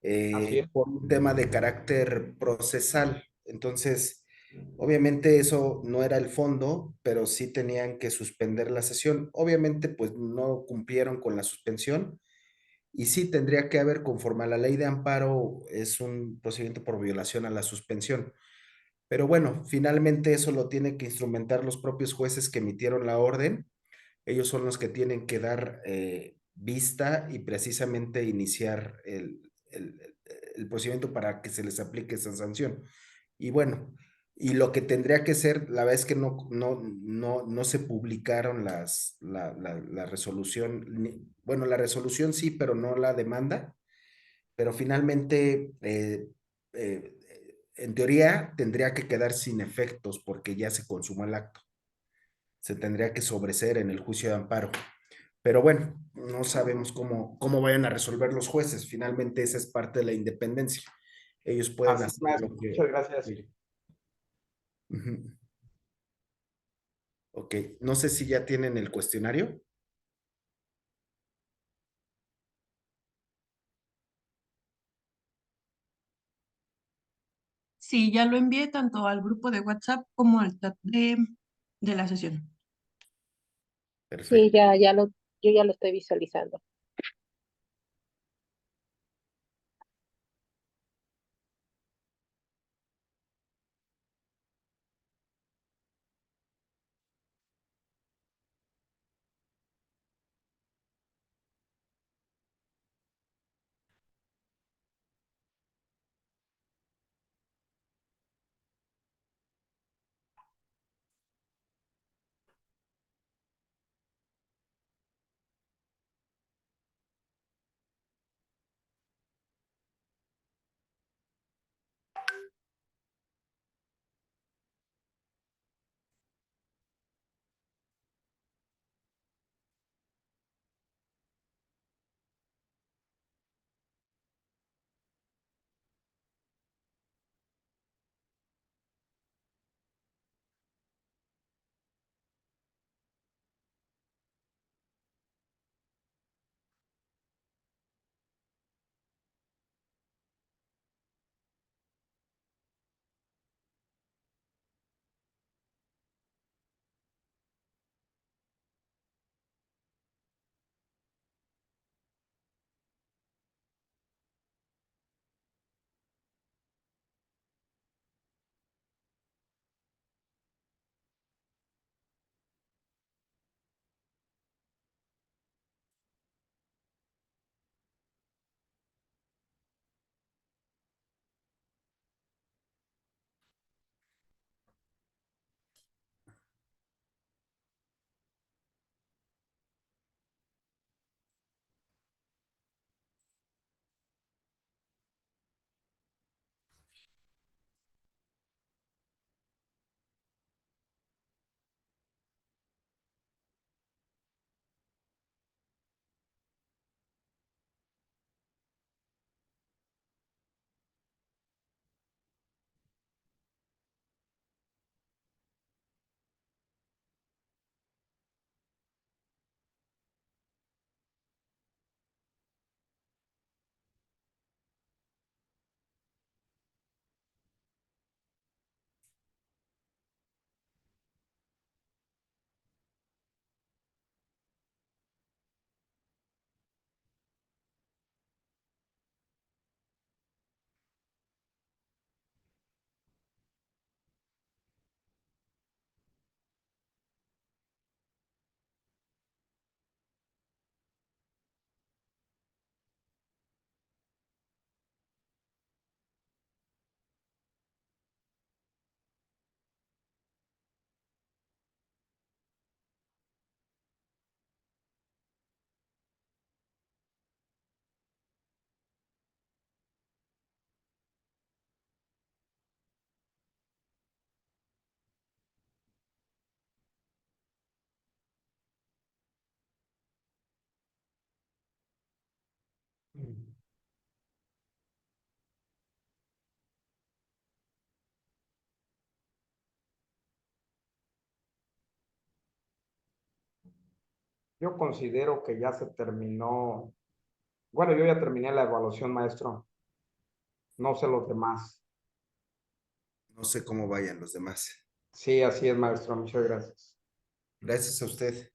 Así es. por un tema de carácter procesal. Entonces, Obviamente eso no era el fondo, pero sí tenían que suspender la sesión. Obviamente pues no cumplieron con la suspensión y sí tendría que haber, conforme a la ley de amparo, es un procedimiento por violación a la suspensión. Pero bueno, finalmente eso lo tienen que instrumentar los propios jueces que emitieron la orden. Ellos son los que tienen que dar vista y precisamente iniciar el procedimiento para que se les aplique esa sanción. Y bueno, y lo que tendría que ser, la verdad es que no se publicaron la resolución, bueno, la resolución sí, pero no la demanda, pero finalmente, eh, en teoría, tendría que quedar sin efectos porque ya se consumó el acto. Se tendría que sobreseer en el juicio de amparo. Pero bueno, no sabemos cómo vayan a resolver los jueces. Finalmente, esa es parte de la independencia. Ellos pueden Así, hacer maestro. lo que... Muchas gracias. Ujú. Ok, no sé si ya tienen el cuestionario. Sí, ya lo envié tanto al grupo de WhatsApp como al chat de la sesión. Sí, Perfecto. yo ya lo estoy visualizando. Yo considero que ya se terminó. Bueno, yo ya terminé la evaluación, maestro. No sé los demás. No sé cómo vayan los demás. Sí, así es, maestro. Muchas gracias. Gracias a usted.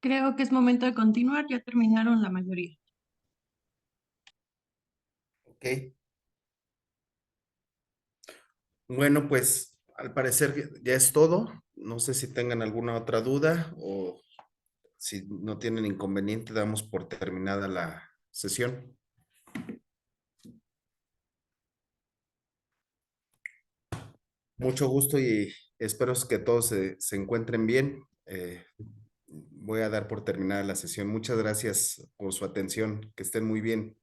Creo que es momento de continuar, ya terminaron la mayoría. Ok. Bueno, pues al parecer ya es todo. No sé si tengan alguna otra duda o si no tienen inconveniente, damos por terminada la sesión. Mucho gusto y espero que todos se encuentren bien. Voy a dar por terminada la sesión. Muchas gracias por su atención. Que estén muy bien.